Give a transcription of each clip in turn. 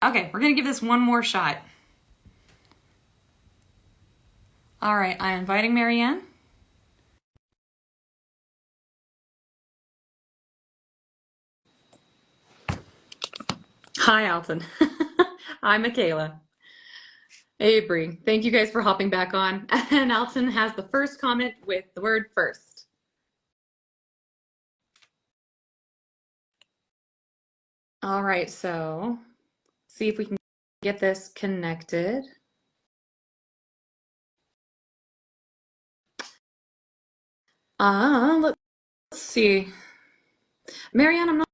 Okay, we're going to give this one more shot. All right, I'm inviting Marianne. Hi, Alton. Hi, Michaela. Hey, Bree. Thank you guys for hopping back on. And Alton has the first comment with the word first. All right, so see if we can get this connected. Let's see. Marianne, I'm not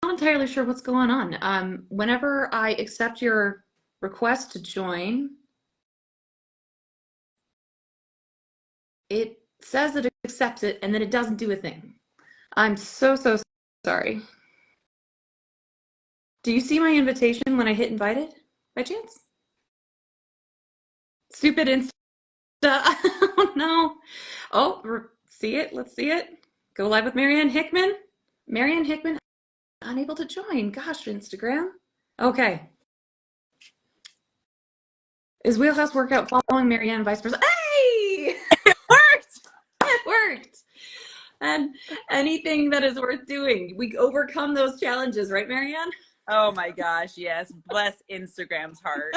entirely sure what's going on. Whenever I accept your request to join, it says that it accepts it and then it doesn't do a thing. I'm so sorry. Do you see my invitation when I hit invited by chance? Stupid Insta. Oh no. Oh, see it? Let's see it. Go live with Marianne Hickman. Marianne Hickman, unable to join. Gosh, Instagram. Okay. Is Wheelhouse Workout following Marianne vice versa? Hey! It worked! It worked. And anything that is worth doing, we overcome those challenges, right, Marianne? Oh my gosh, yes. Bless Instagram's heart.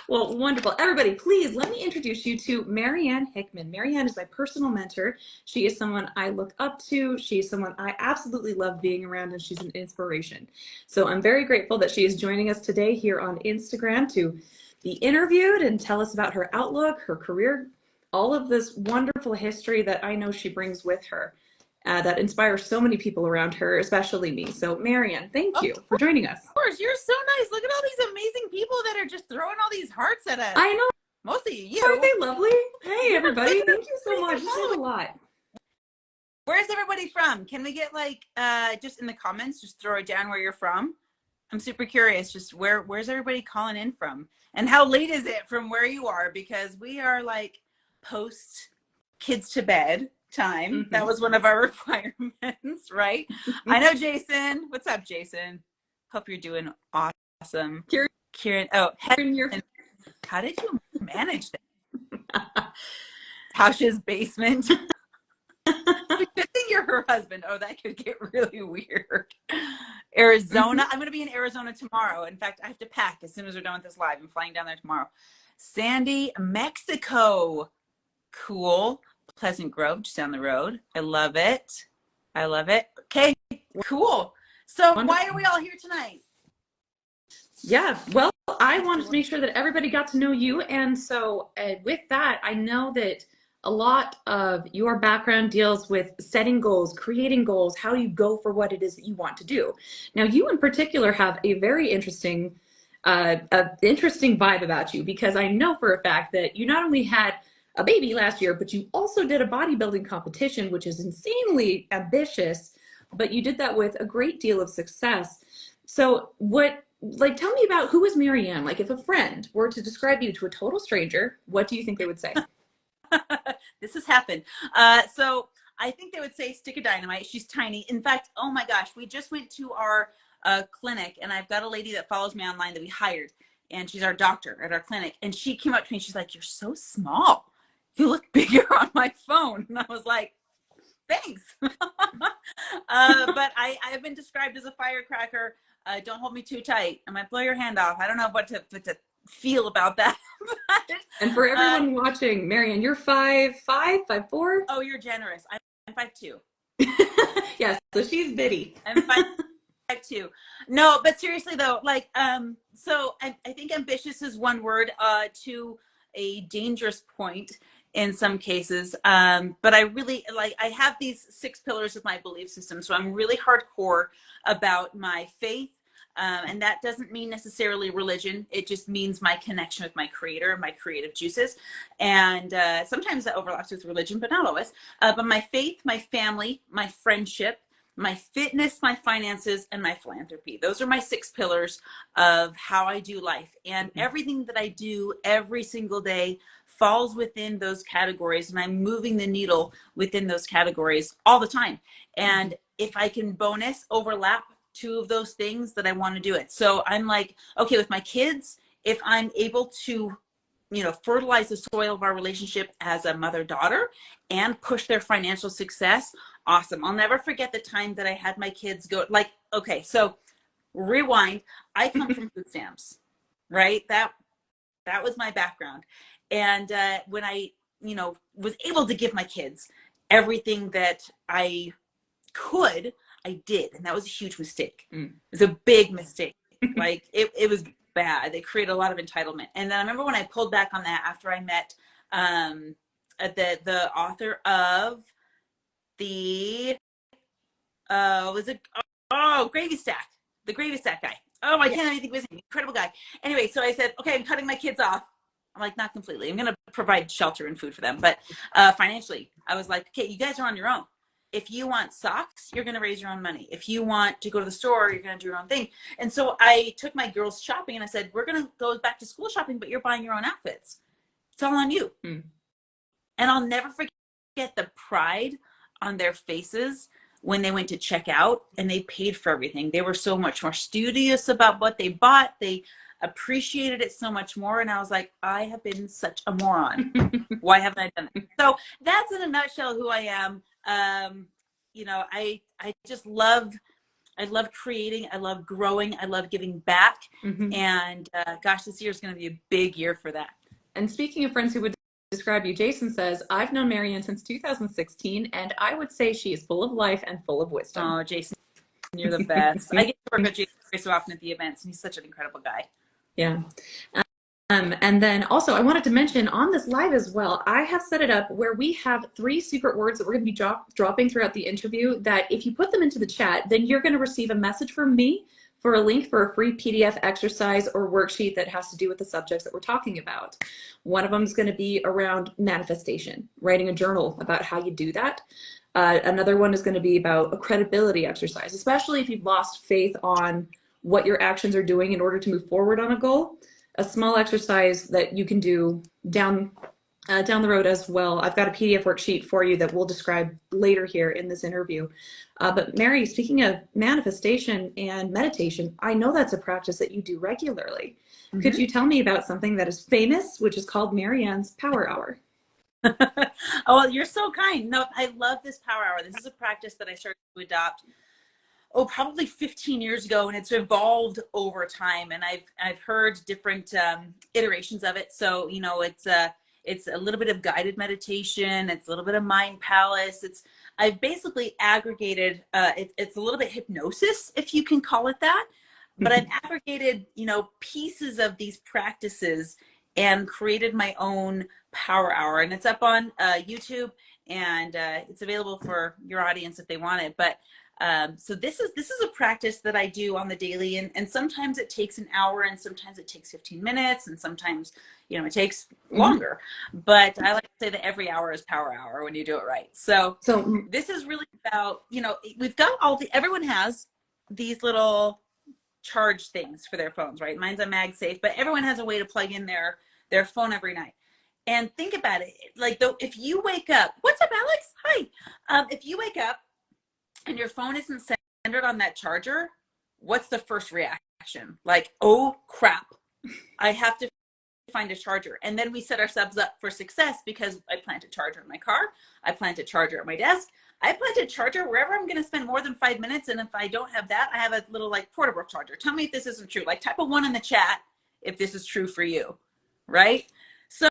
Well, wonderful. Everybody, please let me introduce you to Marianne Hickman. Marianne is my personal mentor. She is someone I look up to. She is someone I absolutely love being around, and she's an inspiration. So I'm very grateful that she is joining us today here on Instagram to be interviewed and tell us about her outlook, her career, all of this wonderful history that I know she brings with her. That inspires so many people around her, especially me. So, Marianne, thank you for joining us. Of course, you're so nice. Look at all these amazing people that are just throwing all these hearts at us. I know. Mostly you. Aren't they lovely? Hey, everybody. Thank you so much. This is a lot. Where's everybody from? Can we get like just in the comments, just throw it down where you're from? I'm super curious. Just where's everybody calling in from? And how late is it from where you are? Because we are like post kids to bed time. Mm-hmm. That was one of our requirements, right? I know Jason. What's up, Jason? Hope you're doing awesome. Kieran, oh, how did you manage that? Taush's basement. Good thing you're her husband. Oh, that could get really weird. Arizona. I'm going to be in Arizona tomorrow. In fact, I have to pack as soon as we're done with this live. I'm flying down there tomorrow. Sandy, Mexico. Cool. Pleasant Grove, just down the road. I love it. I love it. Okay, cool. So Wonderful. Why are we all here tonight? Yeah, well, I wanted to make sure that everybody got to know you. And so with that, I know that a lot of your background deals with setting goals, creating goals, how you go for what it is that you want to do. Now, you in particular have a very interesting vibe about you, because I know for a fact that you not only had a baby last year, but you also did a bodybuilding competition, which is insanely ambitious, but you did that with a great deal of success. So tell me about, who is Marianne? Like, if a friend were to describe you to a total stranger, what do you think they would say? This has happened. So I think they would say stick of dynamite. She's tiny. In fact, oh my gosh, we just went to our clinic, and I've got a lady that follows me online that we hired, and she's our doctor at our clinic. And she came up to me and she's like, "You're so small. You look bigger on my phone." And I was like, thanks. But I've been described as a firecracker. Don't hold me too tight. I might blow your hand off. I don't know what to feel about that. And for everyone watching, Marianne, you're 5'5", 5'4"? Oh, you're generous. I'm 5'2". Yes, so she's bitty. I'm 5'2". No, but seriously though, like, so I think ambitious is one word, to a dangerous point in some cases. But I really I have these 6 pillars of my belief system. So I'm really hardcore about my faith. And that doesn't mean necessarily religion. It just means my connection with my creator, my creative juices. And sometimes that overlaps with religion, but not always. But my faith, my family, my friendship, my fitness, my finances, and my philanthropy. Those are my 6 pillars of how I do life. And everything that I do every single day falls within those categories. And I'm moving the needle within those categories all the time. And if I can bonus overlap two of those things, that I want to do it. So I'm like, okay, with my kids, if I'm able to, you know, fertilize the soil of our relationship as a mother-daughter and push their financial success, awesome. I'll never forget the time that I had my kids go, like, okay, so rewind. I come from food stamps, right? That was my background. And when I, you know, was able to give my kids everything that I could, I did. And that was a huge mistake. It was a big mistake. Like it was bad. They created a lot of entitlement. And then I remember when I pulled back on that after I met the author of the was it Gravy Stack, the Gravy Stack guy. Oh, I can't even think of his name. Incredible guy. Anyway, so I said, okay, I'm cutting my kids off. I'm like, not completely. I'm going to provide shelter and food for them. But financially, I was like, okay, you guys are on your own. If you want socks, you're going to raise your own money. If you want to go to the store, you're going to do your own thing. And so I took my girls shopping and I said, we're going to go back to school shopping, but you're buying your own outfits. It's all on you. And I'll never forget the pride on their faces when they went to check out and they paid for everything. They were so much more studious about what they bought. They appreciated it so much more. And I was like, I have been such a moron. Why haven't I done it? So that's in a nutshell who I am. You know, I just love, I love creating. I love growing. I love giving back. And gosh, this year is going to be a big year for that. And speaking of friends who would describe you, Jason says, I've known Marianne since 2016, and I would say she is full of life and full of wisdom. Oh, Jason, you're the best. I get to work with Jason so often at the events, and he's such an incredible guy. Yeah. And then also I wanted to mention on this live as well, I have set it up where we have 3 secret words that we're going to be dropping throughout the interview, that if you put them into the chat, then you're going to receive a message from me for a link for a free PDF exercise or worksheet that has to do with the subjects that we're talking about. One of them is going to be around manifestation, writing a journal about how you do that. Another one is going to be about a credibility exercise, especially if you've lost faith on what your actions are doing in order to move forward on a goal. A small exercise that you can do down the road as well. I've got a PDF worksheet for you that we'll describe later here in this interview. But Mary, speaking of manifestation and meditation, I know that's a practice that you do regularly. Could you tell me about something that is famous, which is called Marianne's Power Hour? Oh, you're so kind. No, I love this Power Hour. This is a practice that I started to adopt probably 15 years ago, and it's evolved over time. And I've heard different iterations of it. So, you know, it's a little bit of guided meditation. It's a little bit of mind palace. I've basically aggregated, it's a little bit hypnosis, if you can call it that, but I've aggregated, you know, pieces of these practices and created my own Power Hour. And it's up on YouTube, and it's available for your audience if they want it. But so this is a practice that I do on the daily, and sometimes it takes an hour, and sometimes it takes 15 minutes, and sometimes, you know, it takes longer. But I like to say that every hour is Power Hour when you do it right. So this is really about, you know, we've got everyone has these little charge things for their phones, right? Mine's a MagSafe, but everyone has a way to plug in their phone every night. And think about it, like if you wake up, what's up, Alex? Hi. If you wake up and your phone isn't centered on that charger, what's the first reaction? Like, oh crap, I have to find a charger. And then we set ourselves up for success because I plant a charger in my car. I plant a charger at my desk. I plant a charger wherever I'm going to spend more than 5 minutes. And if I don't have that, I have a little like portable charger. Tell me if this isn't true. Like, type a 1 in the chat if this is true for you, right? So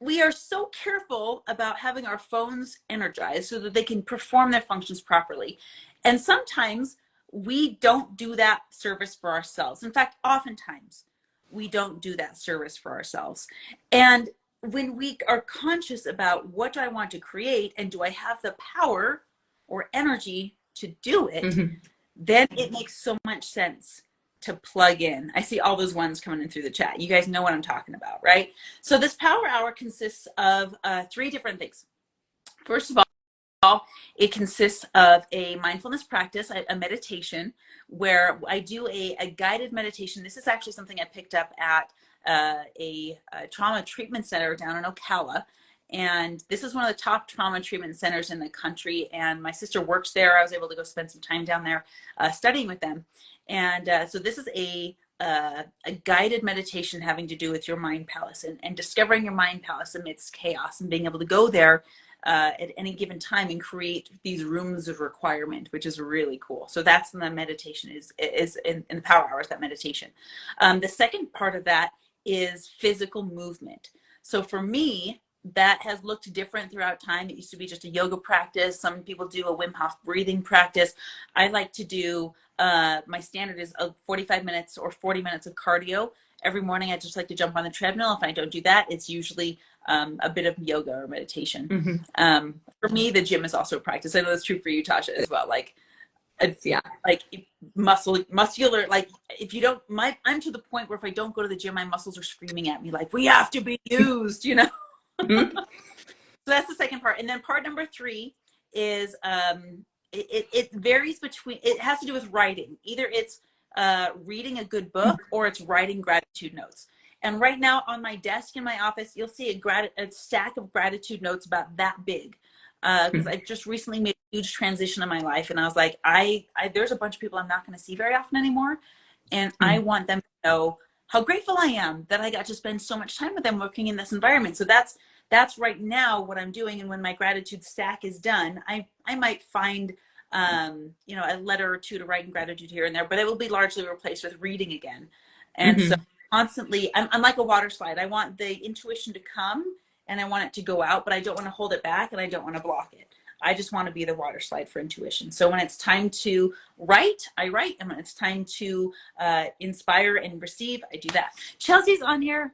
we are so careful about having our phones energized so that they can perform their functions properly. And sometimes we don't do that service for ourselves. In fact, oftentimes we don't do that service for ourselves. And when we are conscious about what do I want to create and do I have the power or energy to do it, then it makes so much sense to plug in. I see all those ones coming in through the chat. You guys know what I'm talking about, right? So this Power Hour consists of 3 different things. First of all, it consists of a mindfulness practice, a meditation, where I do a guided meditation. This is actually something I picked up at a trauma treatment center down in Ocala. And this is one of the top trauma treatment centers in the country. And my sister works there. I was able to go spend some time down there studying with them. And so this is a guided meditation having to do with your mind palace and discovering your mind palace amidst chaos and being able to go there at any given time and create these rooms of requirement, which is really cool. So that's when the meditation is in the power hours, that meditation. The second part of that is physical movement. So for me, that has looked different throughout time. It used to be just a yoga practice. Some people do a Wim Hof breathing practice. I like to do, my standard is 45 minutes or 40 minutes of cardio. Every morning, I just like to jump on the treadmill. If I don't do that, it's usually a bit of yoga or meditation. Mm-hmm. For me, the gym is also a practice. I know that's true for you, Tasha, as well. Like, it's Yeah. like muscular, like if you don't, I'm to the point where if I don't go to the gym, my muscles are screaming at me like, we have to be used, you know? Mm-hmm. So that's the second part. And then part number 3 is it varies between, it has to do with writing. Either it's reading a good book or it's writing gratitude notes. And right now on my desk in my office, you'll see a stack of gratitude notes about that big. Because I just recently made a huge transition in my life. And I was like, there's a bunch of people I'm not going to see very often anymore. And I want them to know how grateful I am that I got to spend so much time with them working in this environment. So that's right now what I'm doing. And when my gratitude stack is done, I might find, you know, a letter or two to write in gratitude here and there, but it will be largely replaced with reading again. And so constantly, I'm like a water slide. I want the intuition to come and I want it to go out, but I don't want to hold it back and I don't want to block it. I just want to be the water slide for intuition. So when it's time to write, I write. And when it's time to inspire and receive, I do that. Chelsea's on here.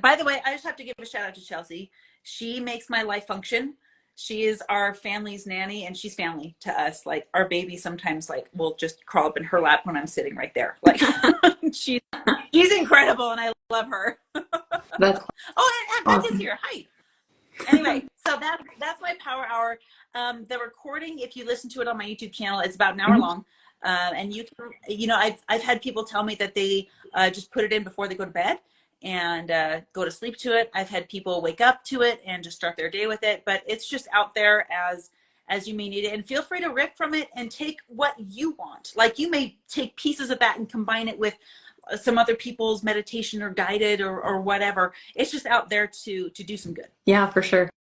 By the way, I just have to give a shout out to Chelsea. She makes my life function. She is our family's nanny and she's family to us. Like our baby sometimes like will just crawl up in her lap when I'm sitting right there. Like she's incredible and I love her. That's Oh, and awesome. Becca's here. Hi. Anyway, so that's my power hour. The recording, if you listen to it on my YouTube channel, it's about an hour long. And you can, you know, I've had people tell me that they just put it in before they go to bed and go to sleep to it. I've had people wake up to it and just start their day with it. But it's just out there as you may need it. And feel free to rip from it and take what you want. Like you may take pieces of that and combine it with some other people's meditation or guided or whatever. It's just out there to do some good. Yeah, for sure.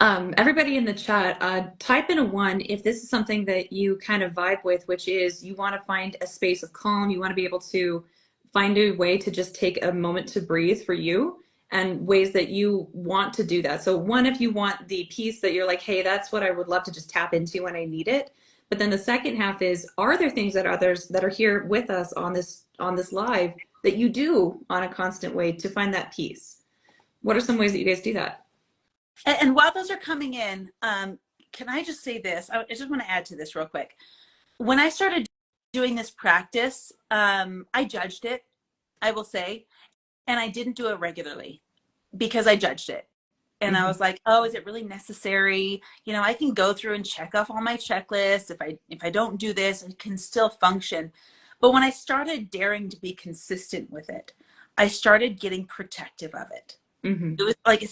Everybody in the chat, type in a 1 if this is something that you kind of vibe with, which is you want to find a space of calm. You want to be able to find a way to just take a moment to breathe for you and ways that you want to do that. So 1, if you want the piece that you're like, hey, that's what I would love to just tap into when I need it. But then the second half is, are there things that others that are here with us on this live that you do on a constant way to find that peace? What are some ways that you guys do that? And while those are coming in, can I just say this? I just want to add to this real quick. When I started doing this practice, I judged it, I will say, and I didn't do it regularly because I judged it. And I was like, oh, is it really necessary? You know, I can go through and check off all my checklists. If I don't do this, I can still function. But when I started daring to be consistent with it, I started getting protective of it. It was like,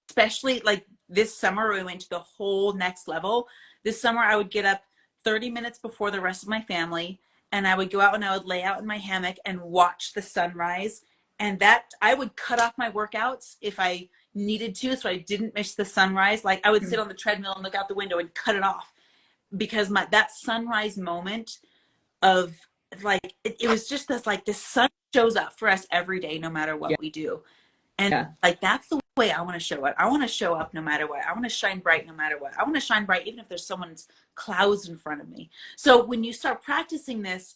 especially like this summer, we went to the whole next level. This summer, I would get up 30 minutes before the rest of my family, and I would go out and I would lay out in my hammock and watch the sunrise. And that I would cut off my workouts if I needed to, so I didn't miss the sunrise. Like I would sit on the treadmill and look out the window and cut it off because that sunrise moment of like, it was just this, like the sun shows up for us every day, no matter what we do. And like, that's the way I want to show up. I want to show up no matter what. I want to shine bright no matter what. I want to shine bright even if there's someone's clouds in front of me. So when you start practicing this,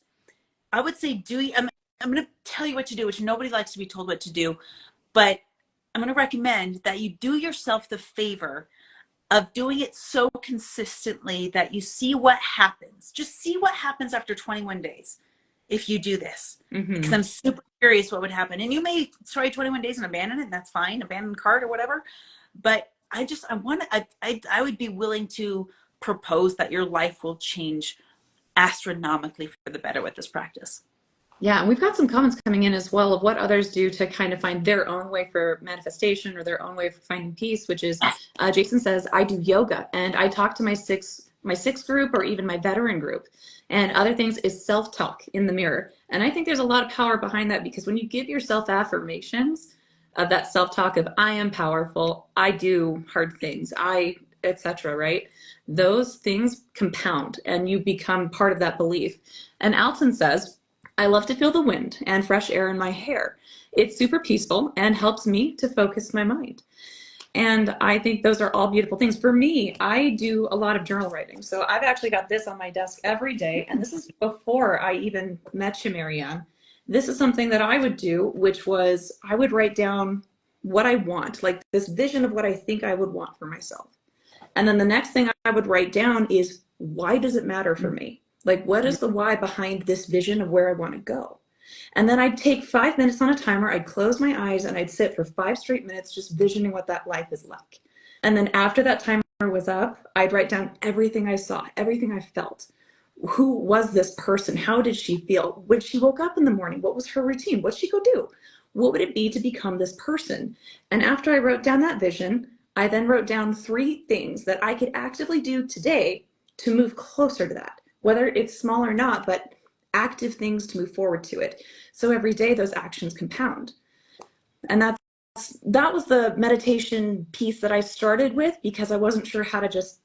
I would say I'm going to tell you what to do, which nobody likes to be told what to do, but I'm going to recommend that you do yourself the favor of doing it so consistently that you see what happens. Just see what happens after 21 days if you do this, because I'm super curious what would happen. And you may try 21 days and abandon it, and that's fine, abandon cart or whatever. But I would be willing to propose that your life will change astronomically for the better with this practice. Yeah, and we've got some comments coming in as well of what others do to kind of find their own way for manifestation or their own way for finding peace, which is Jason says, I do yoga and I talk to my six group or even my veteran group. And other things is self-talk in the mirror. And I think there's a lot of power behind that because when you give yourself affirmations of that self-talk of I am powerful, I do hard things, I etc., right? Those things compound and you become part of that belief. And Alton says, I love to feel the wind and fresh air in my hair. It's super peaceful and helps me to focus my mind. And I think those are all beautiful things. For me, I do a lot of journal writing. So I've actually got this on my desk every day. And this is before I even met you, Marianne. This is something that I would do, which was I would write down what I want, like this vision of what I think I would want for myself. And then the next thing I would write down is why does it matter for me? Like, what is the why behind this vision of where I want to go? And then I'd take 5 minutes on a timer, I'd close my eyes, and I'd sit for 5 straight minutes just visioning what that life is like. And then after that timer was up, I'd write down everything I saw, everything I felt. Who was this person? How did she feel? When she woke up in the morning, what was her routine? What'd she go do? What would it be to become this person? And after I wrote down that vision, I then wrote down 3 things that I could actively do today to move closer to that, whether it's small or not, but active things to move forward to it. So every day those actions compound. And that was the meditation piece that I started with because I wasn't sure how to just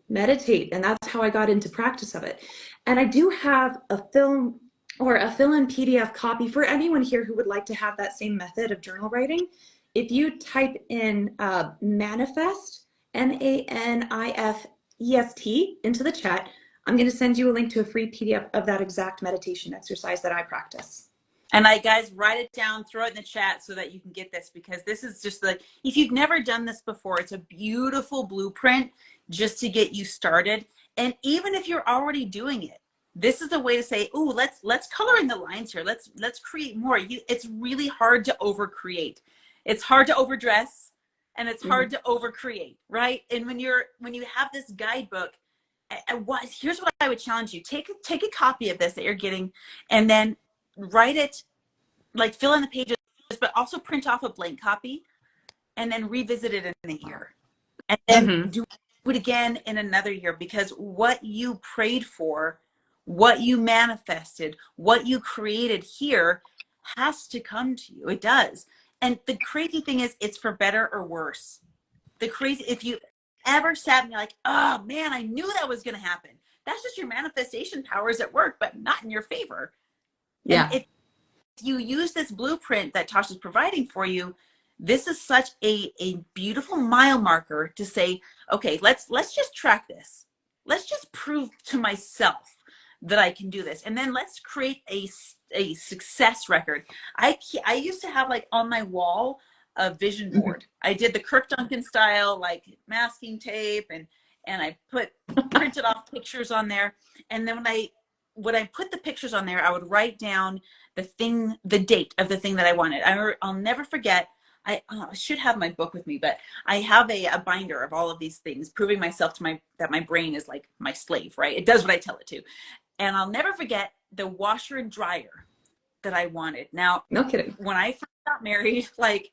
meditate. And that's how I got into practice of it. And I do have a film or a fill-in PDF copy for anyone here who would like to have that same method of journal writing. If you type in manifest, MANIFEST into the chat, I'm going to send you a link to a free PDF of that exact meditation exercise that I practice. And I guys write it down, throw it in the chat so that you can get this, because this is just like, if you've never done this before, it's a beautiful blueprint just to get you started. And even if you're already doing it, this is a way to say, "Ooh, let's color in the lines here. Let's create more." It's really hard to overcreate. It's hard to overdress, and it's hard to overcreate, right? And when you have this guidebook, here's what I would challenge you: take a copy of this that you're getting, and then write it, like fill in the pages, but also print off a blank copy and then revisit it in a year. And then do it again in another year, because what you prayed for, what you manifested, what you created here has to come to you. It does. And the crazy thing is, it's for better or worse. If you ever sat and you're like, oh man, I knew that was going to happen. That's just your manifestation powers at work, but not in your favor. Yeah. And if you use this blueprint that Tasha's providing for you, this is such a beautiful mile marker to say, okay, let's just track this. Let's just prove to myself that I can do this. And then let's create a success record. I used to have, like, on my wall a vision board. I did the Kirk Duncan style, like masking tape, and I printed off pictures on there. And then when I put the pictures on there, I would write down the date of the thing that I wanted. I'll never forget. I should have my book with me, but I have a binder of all of these things, proving myself that my brain is like my slave, right? It does what I tell it to. And I'll never forget the washer and dryer that I wanted. Now, no kidding. When I first got married, like,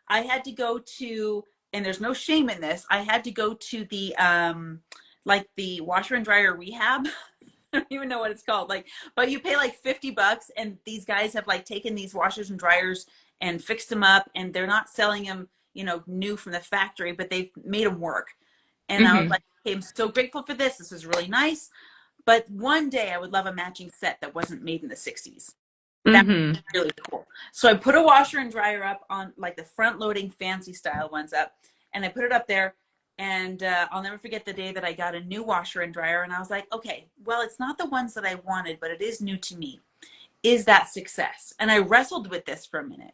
I had to go to, and there's no shame in this, I had to go to the like the washer and dryer rehab. I don't even know what it's called, like, but you pay like $50, and these guys have, like, taken these washers and dryers and fixed them up, and they're not selling them, new from the factory, but they've made them work. And I was like, okay, I'm so grateful for this. This is really nice. But one day I would love a matching set that wasn't made in the 60s. That's really cool. So I put a washer and dryer up on, like, the front loading fancy style ones up, and I put it up there. And I'll never forget the day that I got a new washer and dryer, and I was like, okay, well, it's not the ones that I wanted, but it is new to me. Is that success? And I wrestled with this for a minute.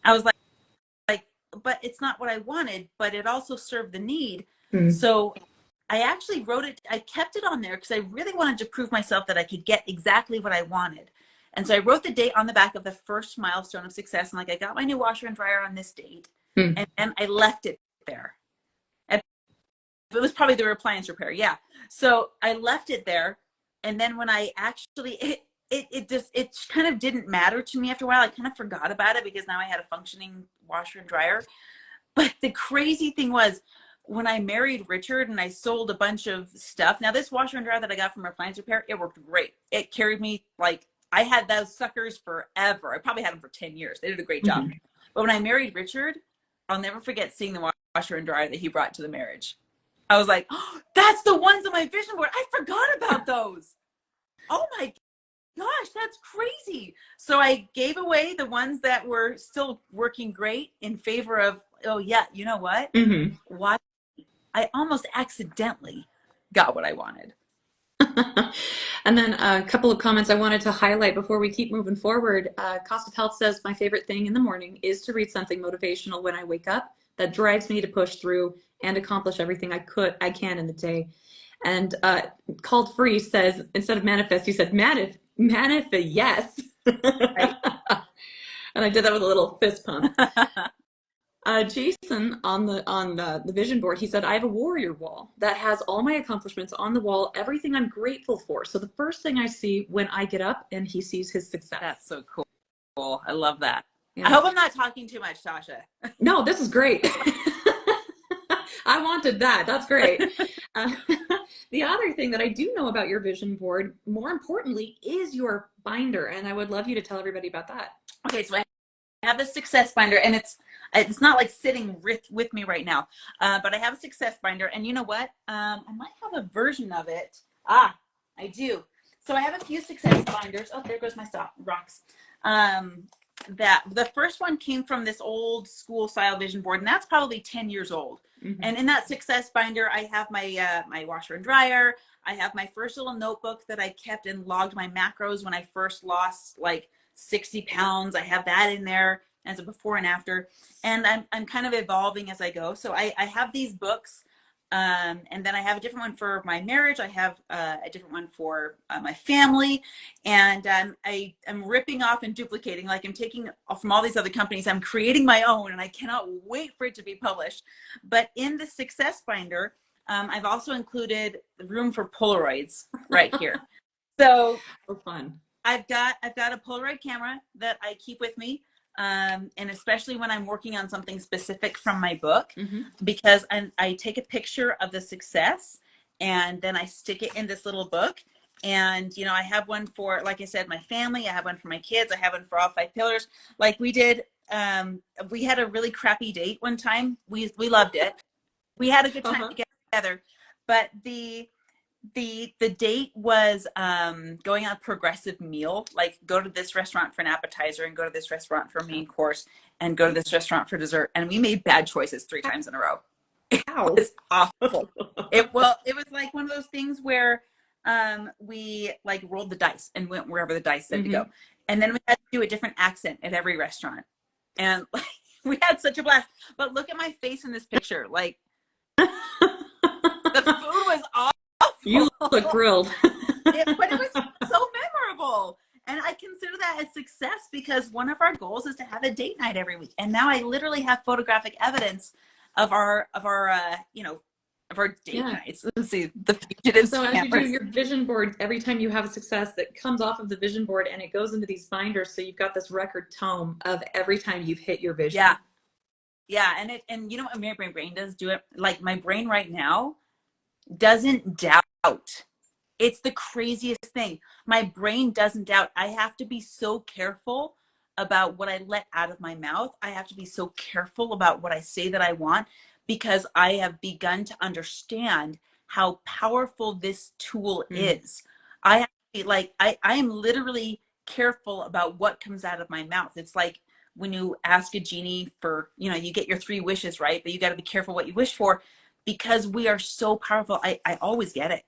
I was like, but it's not what I wanted, but it also served the need. So I actually wrote it. I kept it on there because I really wanted to prove myself that I could get exactly what I wanted. And so I wrote the date on the back of the first milestone of success. And, like, I got my new washer and dryer on this date, and then I left it there. It was probably the appliance repair. Yeah. So I left it there. And then when I actually, it kind of didn't matter to me after a while. I kind of forgot about it because now I had a functioning washer and dryer. But the crazy thing was, when I married Richard and I sold a bunch of stuff. Now, this washer and dryer that I got from appliance repair, it worked great. It carried me, like, I had those suckers forever. I probably had them for 10 years. They did a great job. Mm-hmm. But when I married Richard, I'll never forget seeing the washer and dryer that he brought to the marriage. I was like, oh, that's the ones on my vision board. I forgot about those. Oh my gosh, that's crazy. So I gave away the ones that were still working great in favor of, oh yeah, you know what? Mm-hmm. Why? I almost accidentally got what I wanted. And then a couple of comments I wanted to highlight before we keep moving forward. Cost of Health says, my favorite thing in the morning is to read something motivational when I wake up that drives me to push through and accomplish everything I can in the day. And Called Free says, instead of manifest, he said manifest, yes. Right? And I did that with a little fist pump. Jason on the vision board, he said, I have a warrior wall that has all my accomplishments on the wall, everything I'm grateful for. So the first thing I see when I get up, and he sees his success. That's so cool. I love that. Yeah. I hope I'm not talking too much, Tasha. No, this is great. I wanted that. That's great. The other thing that I do know about your vision board, more importantly, is your binder. And I would love you to tell everybody about that. Okay, so I have a success binder, and it's not like sitting with me right now, but I have a success binder. And you know what? I might have a version of it. I do. So I have a few success binders. Oh, there goes my rocks. That the first one came from this old school style vision board, and that's probably 10 years old. Mm-hmm. And in that success binder, I have my my washer and dryer. I have my first little notebook that I kept and logged my macros when I first lost like 60 pounds. I have that in there as a before and after, and I'm kind of evolving as I go. So I have these books, and then I have a different one for my marriage. I have a different one for my family, and I'm ripping off and duplicating. Like, I'm taking from all these other companies. I'm creating my own, and I cannot wait for it to be published. But in the success binder, I've also included room for Polaroids right here. So fun. I've got a Polaroid camera that I keep with me. And especially when I'm working on something specific from my book, mm-hmm. because I take a picture of the success and then I stick it in this little book. And, you know, I have one for, like I said, my family. I have one for my kids. I have one for all 5 pillars. Like we did, we had a really crappy date one time. We loved it. We had a good time together, but the date was going on a progressive meal, like go to this restaurant for an appetizer and go to this restaurant for a main course and go to this restaurant for dessert. And we made bad choices 3 times in a row. It was awful. It was like one of those things where we like rolled the dice and went wherever the dice said mm-hmm. to go. And then we had to do a different accent at every restaurant. And like, we had such a blast. But look at my face in this picture. Like, the food was awful. You look thrilled. But it was so memorable. And I consider that a success because one of our goals is to have a date night every week. And now I literally have photographic evidence of our date nights. Let's see, the fugitives. So as you do your vision board, every time you have a success that comes off of the vision board and it goes into these binders, so you've got this record tome of every time you've hit your vision. Yeah. And you know what my brain does do it? Like my brain right now doesn't doubt. It's the craziest thing. My brain doesn't doubt. I have to be so careful about what I let out of my mouth. I have to be so careful about what I say that I want because I have begun to understand how powerful this tool is. I have to be like, I am literally careful about what comes out of my mouth. It's like when you ask a genie for, you know, you get your 3 wishes, right? But you got to be careful what you wish for because we are so powerful. I always get it.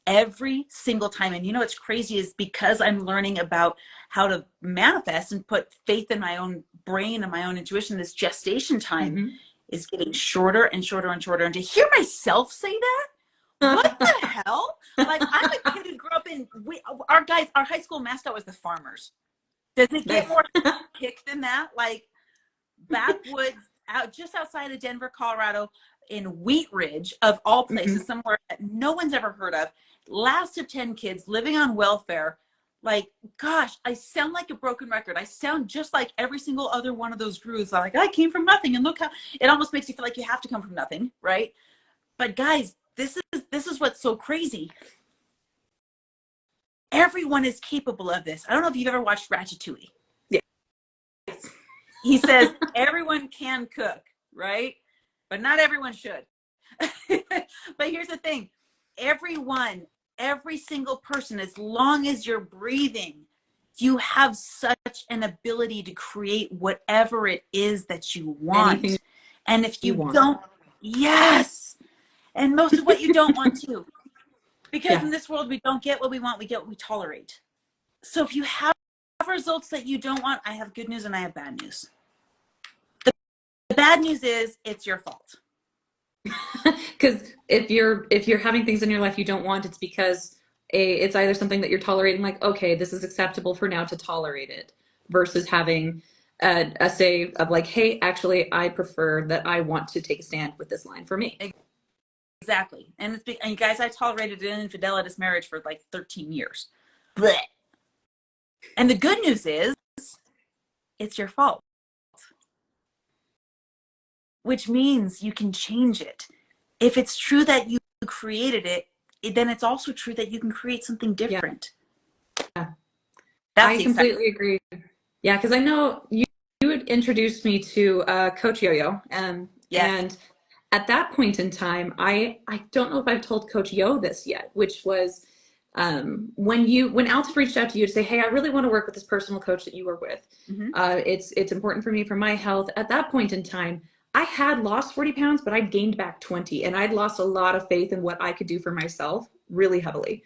Every single time. And you know what's crazy is because I'm learning about how to manifest and put faith in my own brain and my own intuition, this gestation time is getting shorter and shorter and shorter. And to hear myself say that, what the hell? Like, I'm a kid who grew up in, our high school mascot was the Farmers. Does it get more kick than that? Like, backwoods, just outside of Denver, Colorado, in Wheat Ridge, of all places, somewhere that no one's ever heard of. Last of 10 kids living on welfare, like, gosh, I sound like a broken record. I sound just like every single other one of those gurus. I'm like, I came from nothing, and look how it almost makes you feel like you have to come from nothing, right? But guys, this is what's so crazy. Everyone is capable of this. I don't know if you've ever watched Ratatouille. Yes. He says everyone can cook, right? But not everyone should. But here's the thing. Every single person, as long as you're breathing, you have such an ability to create whatever it is that you want. Anything and if you want. don't, yes. And most of what you don't want to. Because in this world, we don't get what we want, we get what we tolerate. So if you have results that you don't want, I have good news and I have bad news. The bad news is it's your fault. Because if you're having things in your life you don't want, it's because it's either something that you're tolerating, like, okay, this is acceptable for now to tolerate it, versus having a say of like, hey, actually, I prefer that, I want to take a stand with this line for me. Exactly. And and guys, I tolerated an infidelitous marriage for like 13 years. Blech. And the good news is it's your fault, which means you can change it. If it's true that you created it, then it's also true that you can create something different. Yeah. That's I completely agree. Yeah, because I know you had introduced me to Coach Yo-Yo, Yes. and at that point in time, I don't know if I've told Coach Yo this yet, which was when Alton reached out to you to say, hey, I really want to work with this personal coach that you were with. Mm-hmm. It's important for me for my health. At that point in time, I had lost 40 pounds, but I'd gained back 20, and I'd lost a lot of faith in what I could do for myself really heavily.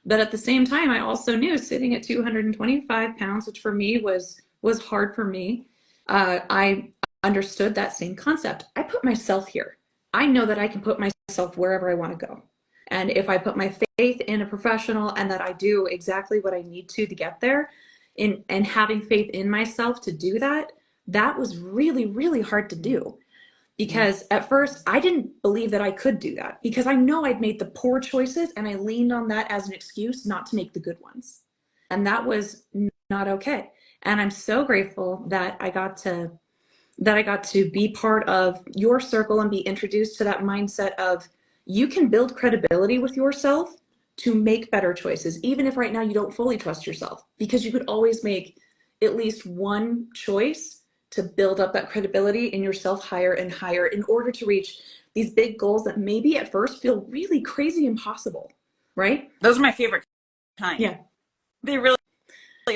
But at the same time, I also knew sitting at 225 pounds, which for me was hard for me, I understood that same concept. I put myself here. I know that I can put myself wherever I want to go. And if I put my faith in a professional and that I do exactly what I need to get there, and having faith in myself to do that, that was really, really hard to do. Because at first I didn't believe that I could do that, because I know I'd made the poor choices and I leaned on that as an excuse not to make the good ones. And that was not okay. And I'm so grateful that I got to be part of your circle and be introduced to that mindset of, you can build credibility with yourself to make better choices, even if right now you don't fully trust yourself, because you could always make at least one choice to build up that credibility in yourself higher and higher in order to reach these big goals that maybe at first feel really crazy impossible, right? Those are my favorite kind. Yeah. They really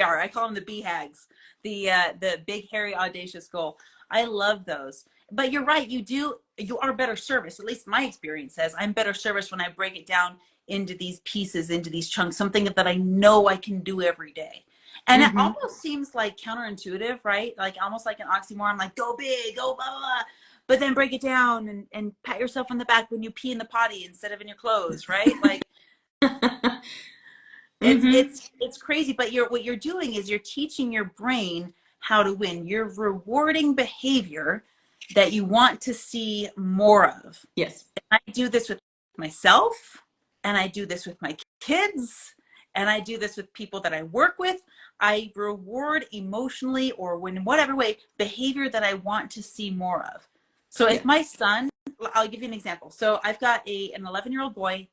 are. I call them the BHAGs, the big, hairy, audacious goal. I love those. But you're right. You are better service. At least my experience says I'm better service when I break it down into these pieces, into these chunks, something that I know I can do every day. And it almost seems like counterintuitive, right? Like almost like an oxymoron, like go big, go blah, blah, blah. But then break it down and pat yourself on the back when you pee in the potty instead of in your clothes, right? Like it's crazy. But what you're doing is you're teaching your brain how to win. You're rewarding behavior that you want to see more of. Yes. And I do this with myself, and I do this with my kids, and I do this with people that I work with. I reward emotionally, or in whatever way, behavior that I want to see more of. So if my son, I'll give you an example. So I've got an 11-year-old boy,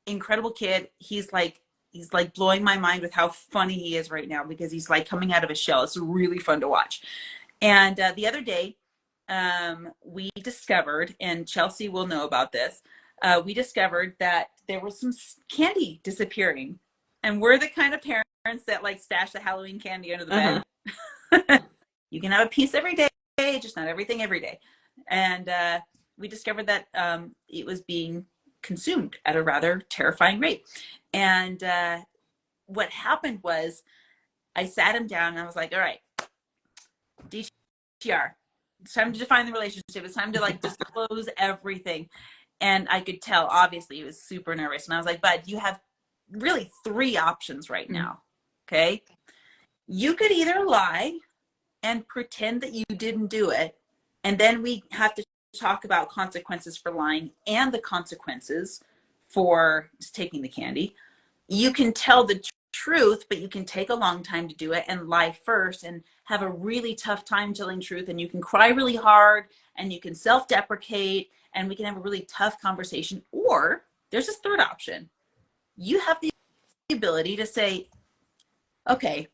incredible kid. He's like blowing my mind with how funny he is right now, because he's like coming out of a shell. It's really fun to watch. And the other day, we discovered, and Chelsea will know about this, we discovered that there was some candy disappearing. And we're the kind of parents that like stash the Halloween candy under the bed. You can have a piece every day, just not everything every day. And we discovered that it was being consumed at a rather terrifying rate. And what happened was, I sat him down and I was like, all right, DTR, it's time to define the relationship. It's time to like disclose everything. And I could tell, obviously, he was super nervous. And I was like, bud, you have really 3 options right now. Okay. You could either lie and pretend that you didn't do it, and then we have to talk about consequences for lying and the consequences for taking the candy. You can tell the truth, but you can take a long time to do it and lie first and have a really tough time telling truth, and you can cry really hard and you can self-deprecate and we can have a really tough conversation. Or there's this third option. You have the ability to say, okay,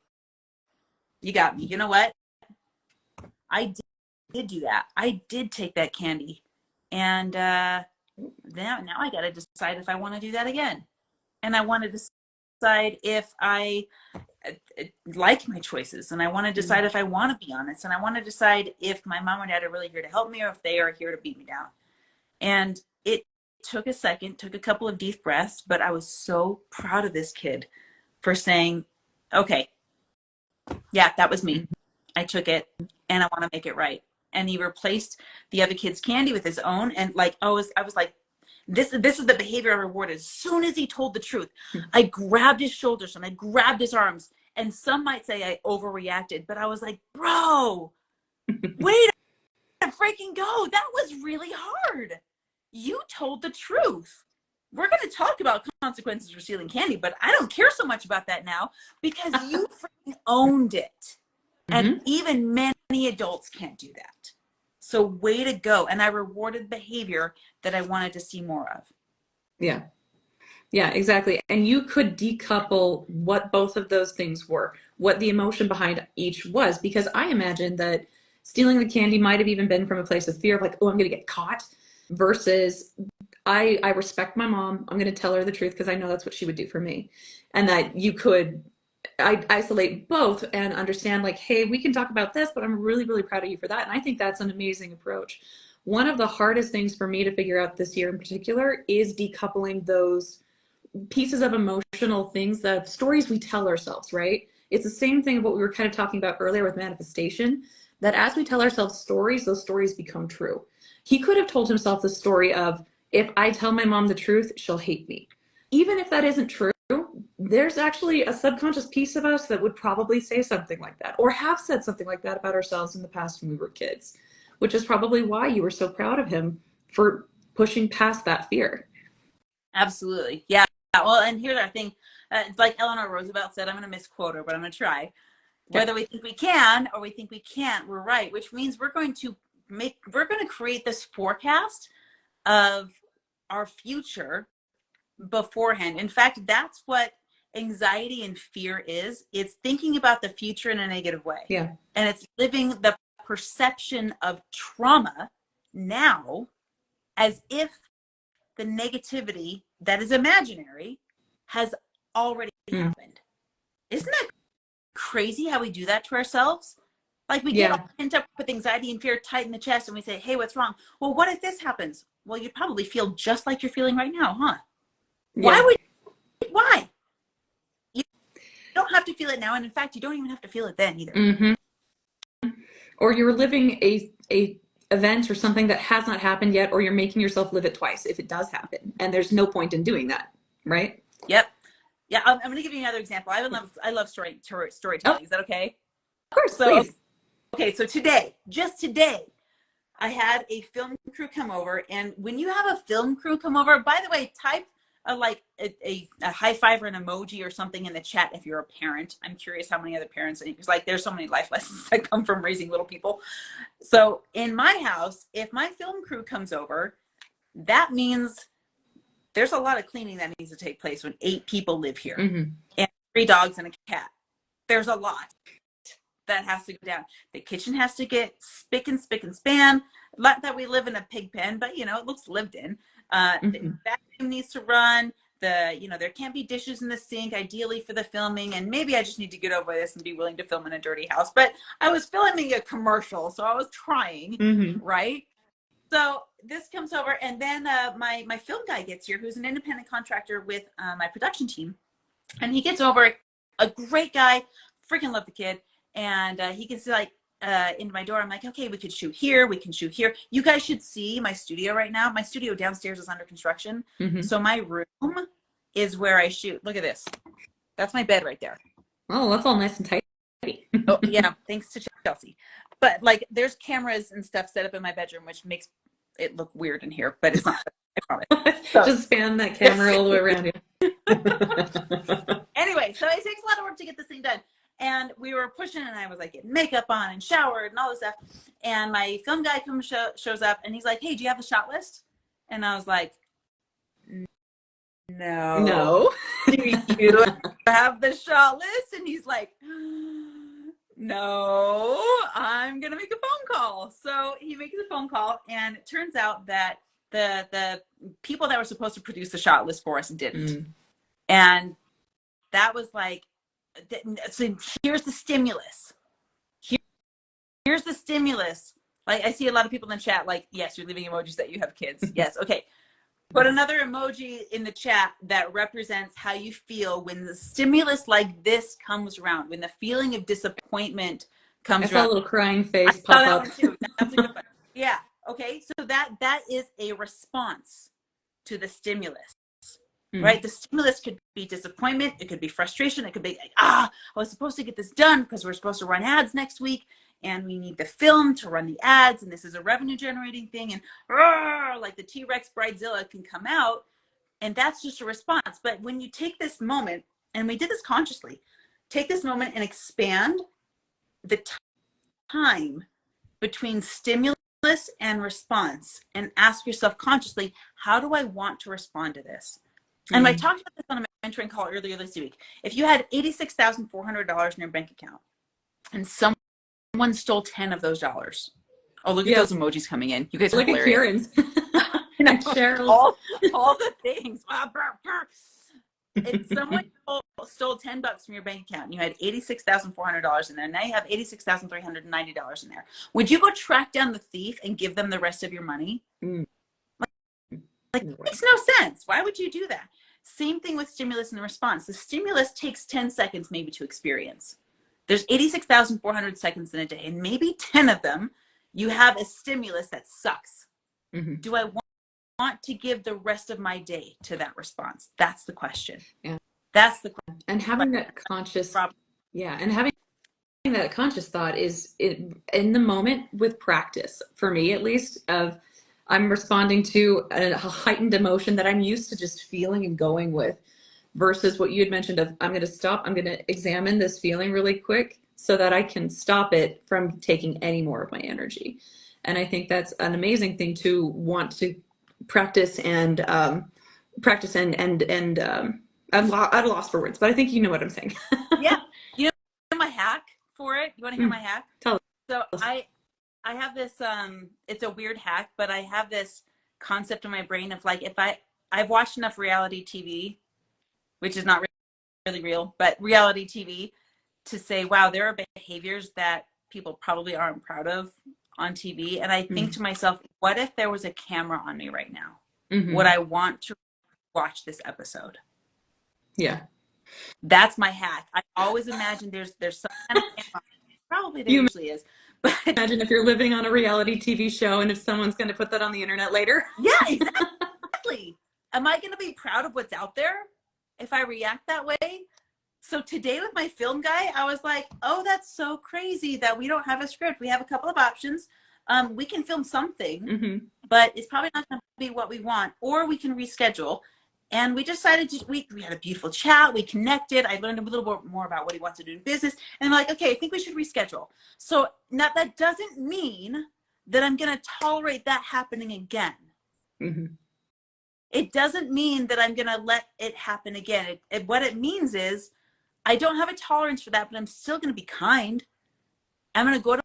you got me. You know what? I did do that. I did take that candy. And now I got to decide if I want to do that again. And I want to decide if I like my choices, and I want to decide if I want to be honest, and I want to decide if my mom and dad are really here to help me or if they are here to beat me down. And it took a second, took a couple of deep breaths, but I was so proud of this kid for saying, okay, yeah, that was me. I took it and I want to make it right. And he replaced the other kid's candy with his own. And like, I was like, this is the behavior I rewarded. As soon as he told the truth, I grabbed his shoulders and I grabbed his arms. And some might say I overreacted, but I was like, bro, wait a freaking go. That was really hard. You told the truth. We're going to talk about consequences for stealing candy, but I don't care so much about that now because you freaking owned it. And even many adults can't do that. So way to go. And I rewarded behavior that I wanted to see more of. Yeah. Yeah, exactly. And you could decouple what both of those things were, what the emotion behind each was, because I imagine that stealing the candy might have even been from a place of fear of like, oh, I'm going to get caught, versus I respect my mom. I'm going to tell her the truth because I know that's what she would do for me. And that you could isolate both and understand like, hey, we can talk about this, but I'm really, really proud of you for that. And I think that's an amazing approach. One of the hardest things for me to figure out this year in particular is decoupling those pieces of emotional things, the stories we tell ourselves, right? It's the same thing of what we were kind of talking about earlier with manifestation, that as we tell ourselves stories, those stories become true. He could have told himself the story of, if I tell my mom the truth, she'll hate me. Even if that isn't true, there's actually a subconscious piece of us that would probably say something like that or have said something like that about ourselves in the past when we were kids, which is probably why you were so proud of him for pushing past that fear. Absolutely. Yeah. Well, and here's our thing. Like Eleanor Roosevelt said, I'm going to misquote her, but I'm going to try. Whether we think we can or we think we can't, we're right, which means we're going to create this forecast of our future beforehand. In fact, that's what anxiety and fear is. It's thinking about the future in a negative way. Yeah. And it's living the perception of trauma now as if the negativity that is imaginary has already happened. Isn't that crazy how we do that to ourselves? Like we get all pent up with anxiety and fear tight in the chest and we say, hey, what's wrong? Well, what if this happens? Well, you'd probably feel just like you're feeling right now, huh? Why? You don't have to feel it now. And in fact, you don't even have to feel it then either. Or you're living a event or something that has not happened yet, or you're making yourself live it twice if it does happen. And there's no point in doing that, right? Yep. Yeah, I'm going to give you another example. I love storytelling. Oh, is that okay? Of course, please. Okay, so just today, I had a film crew come over. And when you have a film crew come over, by the way, type a high five or an emoji or something in the chat if you're a parent. I'm curious how many other parents, because like there's so many life lessons that come from raising little people. So in my house, if my film crew comes over, that means there's a lot of cleaning that needs to take place when 8 people live here and 3 dogs and a cat. There's a lot that has to go down. The kitchen has to get spick and span. Not that we live in a pig pen, but you know, it looks lived in. The vacuum needs to run. There can't be dishes in the sink, ideally for the filming. And maybe I just need to get over this and be willing to film in a dirty house. But I was filming a commercial, so I was trying, right? So this comes over, and then my film guy gets here, who's an independent contractor with my production team. And he gets over, a great guy, freaking love the kid. And he gets like into my door. I'm like, okay, we could shoot here. We can shoot here. You guys should see my studio right now. My studio downstairs is under construction. So my room is where I shoot. Look at this. That's my bed right there. Oh, that's all nice and tidy. Oh, yeah. Thanks to Chelsea. But like, there's cameras and stuff set up in my bedroom, which makes it look weird in here, but it's not. I promise. Just span that camera all the way around you. Anyway, so it takes a lot of work to get this thing done. And we were pushing, and I was like getting makeup on and showered and all this stuff. And my film guy shows up, and he's like, "Hey, do you have the shot list?" And I was like, "No." No. "Do you have the shot list?" And he's like, "No, I'm gonna make a phone call." So he makes a phone call, and it turns out that the people that were supposed to produce the shot list for us didn't. And that was like, so here's the stimulus. Here's the stimulus. Like, I see a lot of people in the chat like, yes, you're leaving emojis that you have kids. Yes, okay. Put another emoji in the chat that represents how you feel when the stimulus like this comes around, when the feeling of disappointment comes I saw around. a little crying face I pop saw that up. one too. That's a good one. Yeah. Okay. So that is a response to the stimulus. Right? The stimulus could be disappointment. It could be frustration. It could be like, I was supposed to get this done because we're supposed to run ads next week, and we need the film to run the ads, and this is a revenue generating thing, and like the T-Rex bridezilla can come out, and that's just a response. But when you take this moment, and we did this consciously, take this moment and expand the time between stimulus and response, and ask yourself consciously, how do I want to respond to this? And I talked about this on a mentoring call earlier this week. If you had $86,400 in your bank account and someone stole 10 of those dollars, oh, look at those emojis coming in. You guys are hilarious. Look at Karen's. Cheryl's. all the things. If someone stole $10 from your bank account and you had $86,400 in there, now you have $86,390 in there. Would you go track down the thief and give them the rest of your money? Like, it makes no sense. Why would you do that? Same thing with stimulus and response. The stimulus takes 10 seconds maybe to experience. There's 86,400 seconds in a day, and maybe 10 of them you have a stimulus that sucks. Do I want to give the rest of my day to that response? That's the question. Yeah. That's the question. And having that conscious, and having that conscious thought is in the moment with practice, for me at least, of I'm responding to a heightened emotion that I'm used to just feeling and going with, versus what you had mentioned of I'm going to stop, I'm going to examine this feeling really quick so that I can stop it from taking any more of my energy. And I think that's an amazing thing to want to practice and I'm at a loss for words, but I think you know what I'm saying. Yeah. You know my hack for it? You want to hear my hack? Tell us. So I have this, it's a weird hack, but I have this concept in my brain of like, if I've watched enough reality TV, which is not really real, but reality TV, to say, wow, there are behaviors that people probably aren't proud of on TV. And I think to myself, what if there was a camera on me right now? Would I want to watch this episode? Yeah. That's my hack. I always imagine there's some kind of camera. Probably there usually is. But imagine if you're living on a reality TV show and if someone's going to put that on the internet later. Yeah, exactly. Am I going to be proud of what's out there if I react that way? So today with my film guy, I was like, oh, that's so crazy that we don't have a script. We have a couple of options. We can film something, but it's probably not going to be what we want, or we can reschedule. And we decided we had a beautiful chat. We connected. I learned a little bit more about what he wants to do in business. And I'm like, okay, I think we should reschedule. So now that doesn't mean that I'm going to tolerate that happening again. It doesn't mean that I'm going to let it happen again. What it means is I don't have a tolerance for that, but I'm still going to be kind. I'm going to go to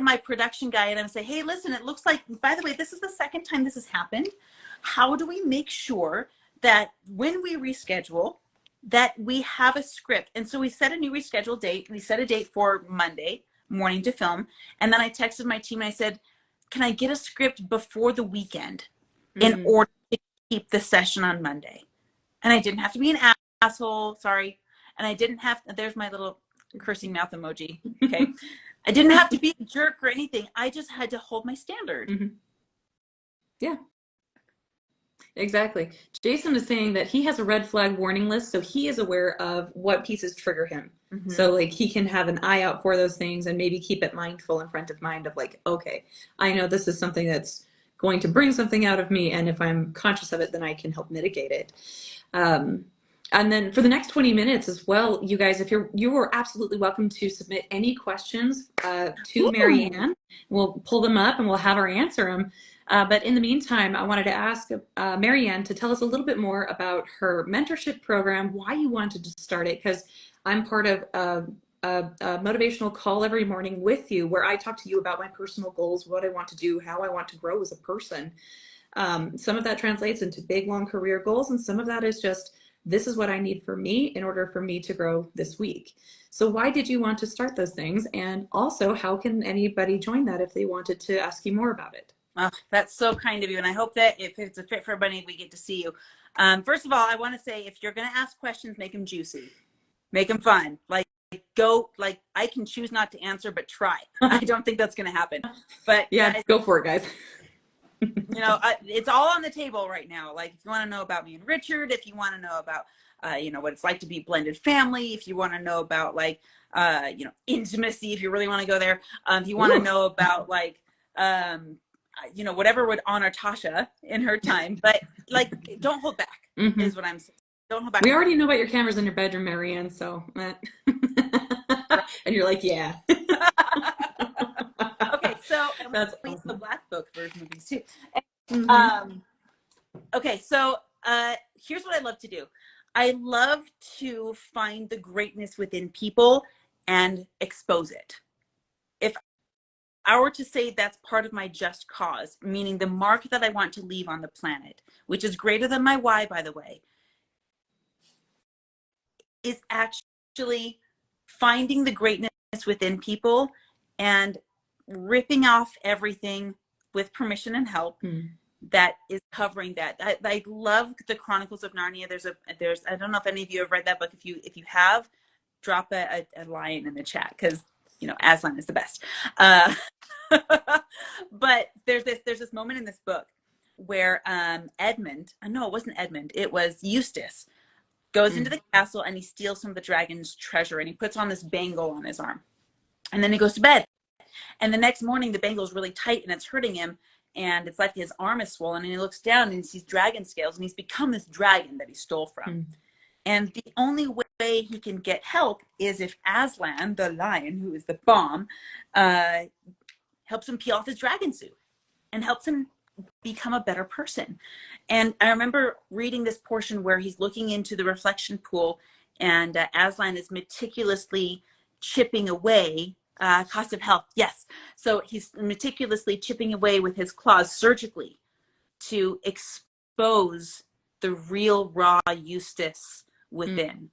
my production guy and I'm going to say, hey, listen, it looks like, by the way, this is the second time this has happened. How do we make sure that when we reschedule, that we have a script? And so we set a new rescheduled date. We set a date for Monday morning to film. And then I texted my team and I said, can I get a script before the weekend in order to keep the session on Monday? And I didn't have to be an asshole. Sorry. And I didn't have, there's my little cursing mouth emoji. Okay. I didn't have to be a jerk or anything. I just had to hold my standard. Yeah. Exactly. Jason is saying that he has a red flag warning list, so he is aware of what pieces trigger him. So like he can have an eye out for those things and maybe keep it mindful in front of mind of like, okay, I know this is something that's going to bring something out of me, and if I'm conscious of it, then I can help mitigate it. And then for the next 20 minutes as well, you guys, if you are absolutely welcome to submit any questions to Ooh. Marianne. We'll pull them up and we'll have her answer them. But in the meantime, I wanted to ask Marianne to tell us a little bit more about her mentorship program, why you wanted to start it, because I'm part of a motivational call every morning with you where I talk to you about my personal goals, what I want to do, how I want to grow as a person. Some of that translates into big, long career goals, and some of that is just, this is what I need for me in order for me to grow this week. So why did you want to start those things? And also, how can anybody join that if they wanted to ask you more about it? Oh, that's so kind of you. And I hope that if it's a fit for everybody, we get to see you. First of all, I want to say, if you're going to ask questions, make them juicy, make them fun. Like, go, like, I can choose not to answer, but try. I don't think that's going to happen. But Yeah, guys, go for it, guys. it's all on the table right now. Like, if you want to know about me and Richard, if you want to know about, what it's like to be blended family, if you want to know about, like, intimacy, if you really want to go there, if you want to know about, like, whatever would honor Tasha in her time, but, like, don't hold back, Mm-hmm. is what I'm saying. Don't hold back. We already know about your cameras in your bedroom, Marianne, so. And you're like, yeah. Okay, so That's we have the awesome. Black Book version of these too. Mm-hmm. Okay, so here's what I love to do. I love to find the greatness within people and expose it. If I were to say that's part of my just cause, meaning the mark that I want to leave on the planet, which is greater than my why, by the way, is actually finding the greatness within people and ripping off everything with permission and help that is covering that. I love the Chronicles of Narnia. There's I don't know if any of you have read that book. If you have, drop a line in the chat, because Aslan is the best. But there's this moment in this book where Edmund, no, it wasn't Edmund, it was Eustace, goes into the castle and he steals some of the dragon's treasure, and he puts on this bangle on his arm, and then he goes to bed. And the next morning, the bangle is really tight and it's hurting him. And it's like his arm is swollen. And he looks down and he sees dragon scales. And he's become this dragon that he stole from. And the only way he can get help is if Aslan, the lion, who is the bomb, helps him peel off his dragon suit and helps him become a better person. And I remember reading this portion where he's looking into the reflection pool, and Aslan is meticulously chipping away. Cost of health, yes. So he's meticulously chipping away with his claws surgically to expose the real raw Eustace within.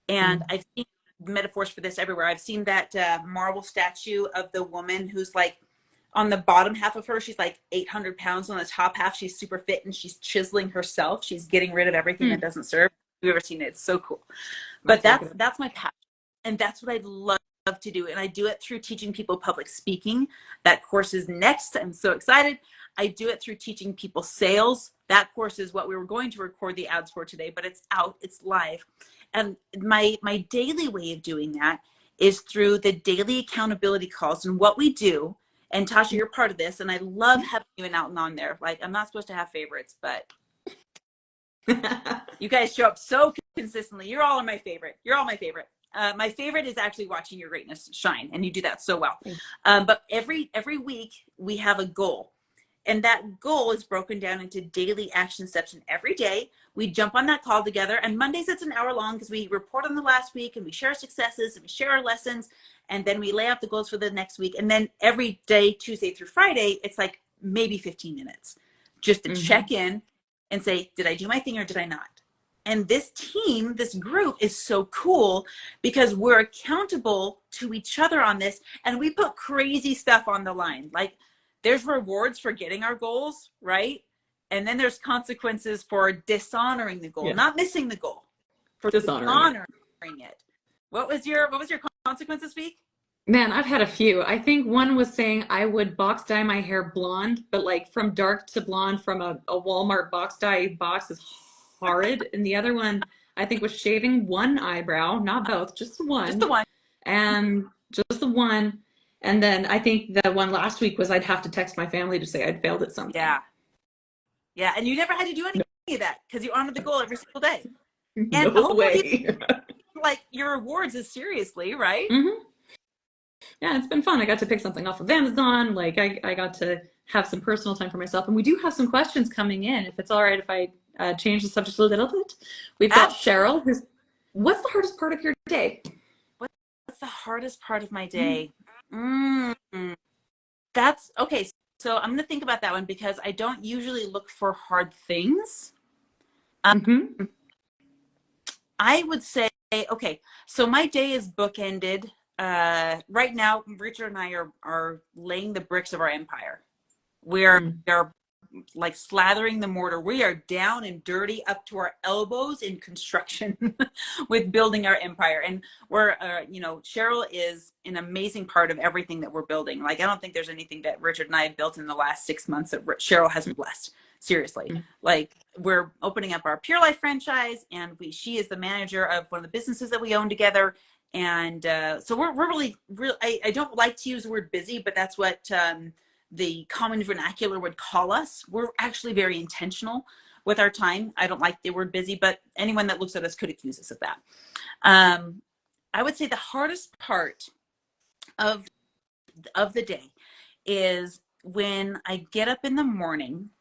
And I've seen metaphors for this everywhere. I've seen that marble statue of the woman who's like, on the bottom half of her, she's like 800 pounds. On the top half, she's super fit and she's chiseling herself. She's getting rid of everything that doesn't serve. If you've ever seen it, it's so cool. But that's my passion. And that's what I'd love to do. And I do it through teaching people public speaking. That course is next. I'm so excited. I do it through teaching people sales. That course is what we were going to record the ads for today, but it's out, it's live. And my daily way of doing that is through the daily accountability calls. And what we do, and Tasha, you're part of this, and I love having you and Alton on there. Like, I'm not supposed to have favorites, but you guys show up so consistently. You're all my favorite. You're all my favorite. My favorite is actually watching your greatness shine, and you do that so well. But every week we have a goal, and that goal is broken down into daily action steps. And every day we jump on that call together. And Mondays it's an hour long because we report on the last week and we share successes and we share our lessons, and then we lay out the goals for the next week. And then every day, Tuesday through Friday, it's like maybe 15 minutes just to check in and say, did I do my thing or did I not? And this team, this group is so cool because we're accountable to each other on this, and we put crazy stuff on the line. Like, there's rewards for getting our goals, right? And then there's consequences for dishonoring the goal, not missing the goal, for dishonoring it. What was your consequence this week? Man, I've had a few. I think one was saying I would box dye my hair blonde, but like from dark to blonde from a Walmart box dye box is horrid. And the other one, I think, was shaving one eyebrow, not both, just the one. Just the one. And just the one. And then I think the one last week was I'd have to text my family to say I'd failed at something. Yeah. Yeah. And you never had to do any of that because you honored the goal every single day. And No hopefully way. like your rewards as seriously, right? Hmm. Yeah, it's been fun. I got to pick something off of Amazon. Like I got to have some personal time for myself. And we do have some questions coming in. If it's all right if I change the subject a little bit. We've got Absolutely. Cheryl, who's, what's the hardest part of your day? What's the hardest part of my Mm-hmm. day? Mm, that's okay. So I'm going to think about that one because I don't usually look for hard things. Um, Mm-hmm. I would say, okay, so my day is bookended. Right now, Richard and I are laying the bricks of our empire. We are like slathering the mortar. We are down and dirty up to our elbows in construction with building our empire. And we're, Cheryl is an amazing part of everything that we're building. Like, I don't think there's anything that Richard and I have built in the last 6 months that Cheryl hasn't blessed. Seriously. Like, we're opening up our Pure Life franchise, and she is the manager of one of the businesses that we own together. And so we're really, I don't like to use the word busy, but that's what the common vernacular would call us. We're actually very intentional with our time. I don't like the word busy, but anyone that looks at us could accuse us of that. Um, I would say the hardest part of the day is when I get up in the morning,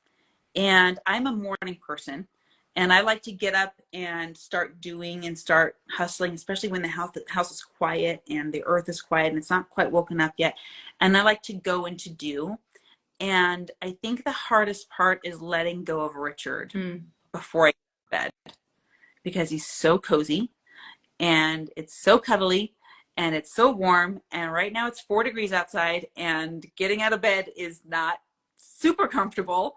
and I'm a morning person, and I like to get up and start doing and start hustling, especially when the house is quiet and the earth is quiet and it's not quite woken up yet. And I like to go into do. And I think the hardest part is letting go of Richard Mm. before I go to bed, because he's so cozy and it's so cuddly and it's so warm. And right now it's 4 degrees outside, and getting out of bed is not super comfortable.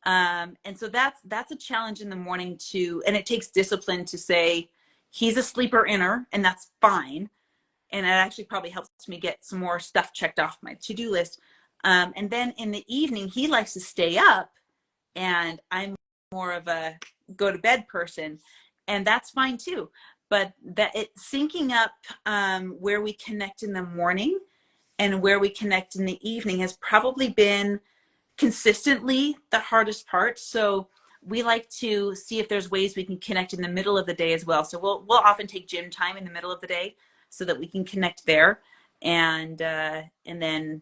And so that's a challenge in the morning too. And it takes discipline to say he's a sleeper inner, and that's fine. And it actually probably helps me get some more stuff checked off my to-do list. And then in the evening, he likes to stay up, and I'm more of a go to bed person, and that's fine too. But that it syncing up where we connect in the morning and where we connect in the evening has probably been consistently the hardest part. So we like to see if there's ways we can connect in the middle of the day as well. So we'll often take gym time in the middle of the day so that we can connect there, and then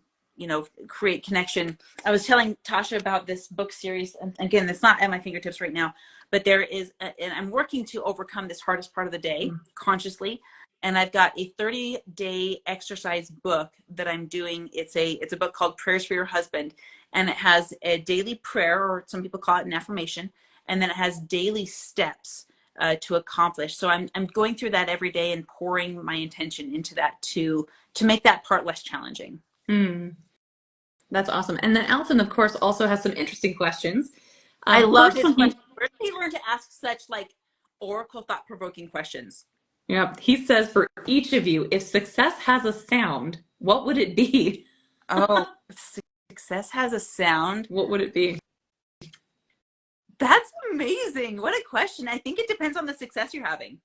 create connection. I was telling Tasha about this book series, and again, it's not at my fingertips right now, but there is and I'm working to overcome this hardest part of the day consciously. And I've got a 30-day exercise book that I'm doing. It's a book called Prayers for Your Husband, and it has a daily prayer, or some people call it an affirmation, and then it has daily steps to accomplish. So I'm going through that every day and pouring my intention into that to make that part less challenging. Mm. That's awesome. And then Alton, of course, also has some interesting questions. I love First his one, question. Where did he learn to ask such like oracle thought-provoking questions? he says, for each of you, if success has a sound, what would it be? Oh, success has a sound. What would it be? That's amazing. What a question. I think it depends on the success you're having.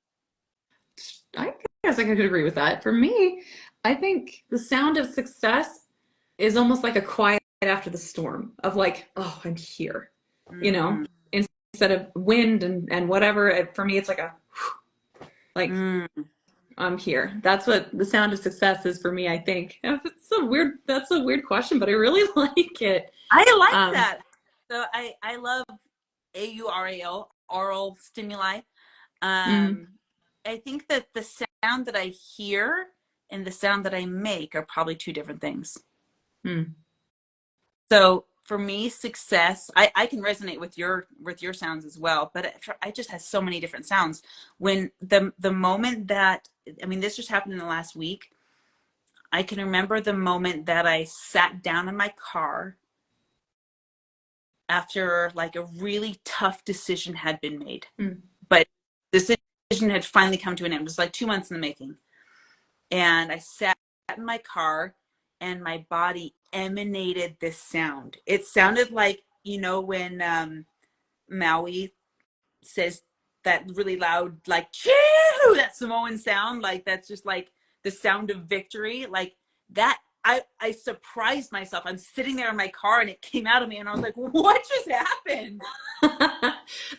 I guess I could agree with that. For me, I think the sound of success is almost like a quiet after the storm of like, oh, I'm here, you know, Mm, instead of wind and whatever. For me, it's like like mm. I'm here. That's what the sound of success is for me, I think. That's a weird question, but I really like it. I like Um, that. So I love AURAL, oral stimuli. mm, Um, I think that the sound that I hear and the sound that I make are probably two different things. mm, So for me, success, I can resonate with your sounds as well, but I just has so many different sounds. When the moment that, I mean, this just happened in the last week. I can remember the moment that I sat down in my car after like a really tough decision had been made, mm. but this decision had finally come to an end. It was like 2 months in the making. And I sat in my car, and my body emanated this sound. It sounded like, when Maui says that really loud, like, choo, that Samoan sound, like that's just like the sound of victory. Like that, I surprised myself. I'm sitting there in my car, and it came out of me, and I was like, what just happened?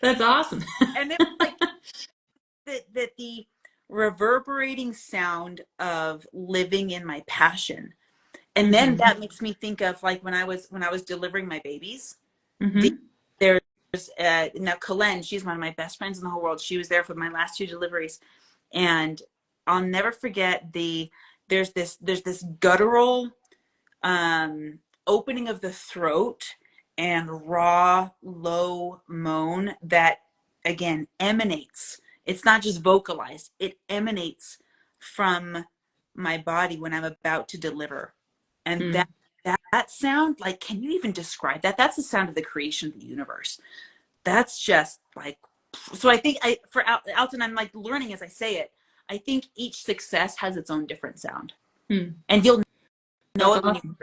That's awesome. And it was like that the reverberating sound of living in my passion. And then that makes me think of like when I was delivering my babies. The, Mm-hmm. there's now Kalen, she's one of my best friends in the whole world. She was there for my last two deliveries, and I'll never forget there's this guttural opening of the throat and raw low moan that again emanates. It's not just vocalized, it emanates from my body when I'm about to deliver. And that sound, like, can you even describe that? That's the sound of the creation of the universe. That's just like, so I think for Alton, I'm like learning as I say it. I think each success has its own different sound, Mm. and you'll know That's it when you. awesome.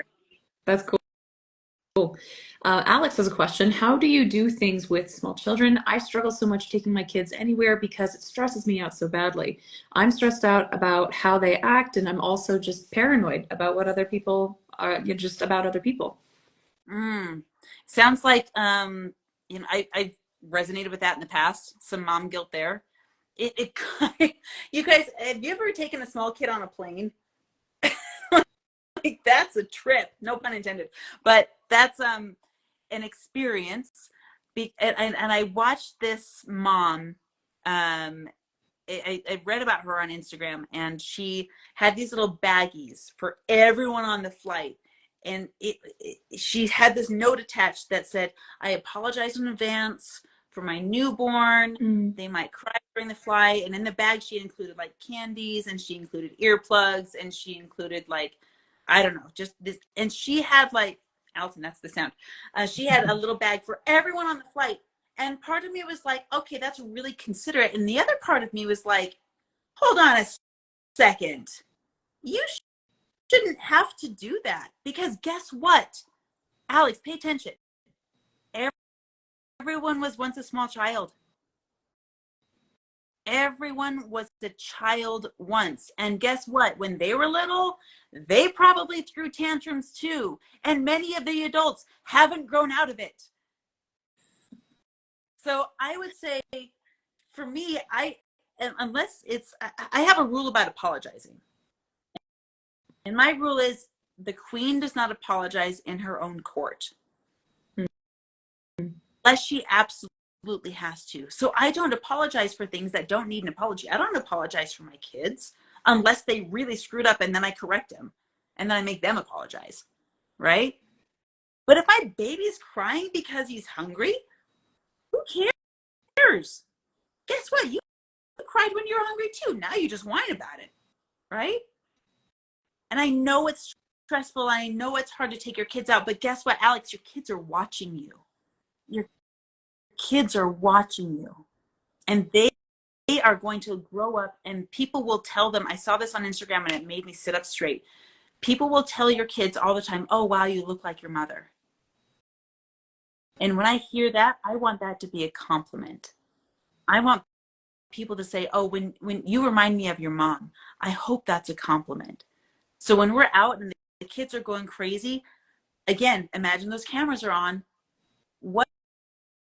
That's cool. Alex has a question. How do you do things with small children? I struggle so much taking my kids anywhere because it stresses me out so badly. I'm stressed out about how they act, and I'm also just paranoid about what other people are, just about other people. Mm. Sounds like I've resonated with that in the past. Some mom guilt there. It you guys, have you ever taken a small kid on a plane? Like that's a trip, no pun intended. But that's an experience. And I watched this mom. Um, I read about her on Instagram, and she had these little baggies for everyone on the flight. And she had this note attached that said, "I apologize in advance for my newborn. Mm. They might cry during the flight." And in the bag, she included like candies, and she included earplugs, and she included like, I don't know, just this. And she had like, Alton, that's the sound. She had a little bag for everyone on the flight. And part of me was like, okay, that's really considerate. And the other part of me was like, hold on a second. You shouldn't have to do that. Because guess what? Alex, pay attention. Everyone was once a small child. Everyone was a child once. And guess what? When they were little, they probably threw tantrums too. And many of the adults haven't grown out of it. So I would say for me, unless it's, I have a rule about apologizing. And my rule is the queen does not apologize in her own court unless she absolutely has to. So I don't apologize for things that don't need an apology. I don't apologize for my kids unless they really screwed up, and then I correct them and then I make them apologize, right? But if my baby's crying because he's hungry, who cares? Guess what? You cried when you're hungry too. Now you just whine about it, right? And I know it's stressful. I know it's hard to take your kids out, but guess what, Alex? Your kids are watching you. Your kids are watching you. And they are going to grow up, and people will tell them. I saw this on Instagram and it made me sit up straight. People will tell your kids all the time, "Oh, wow, you look like your mother." And when I hear that, I want that to be a compliment. I want people to say, "Oh, when you remind me of your mom." I hope that's a compliment. So when we're out and the kids are going crazy, again, imagine those cameras are on. What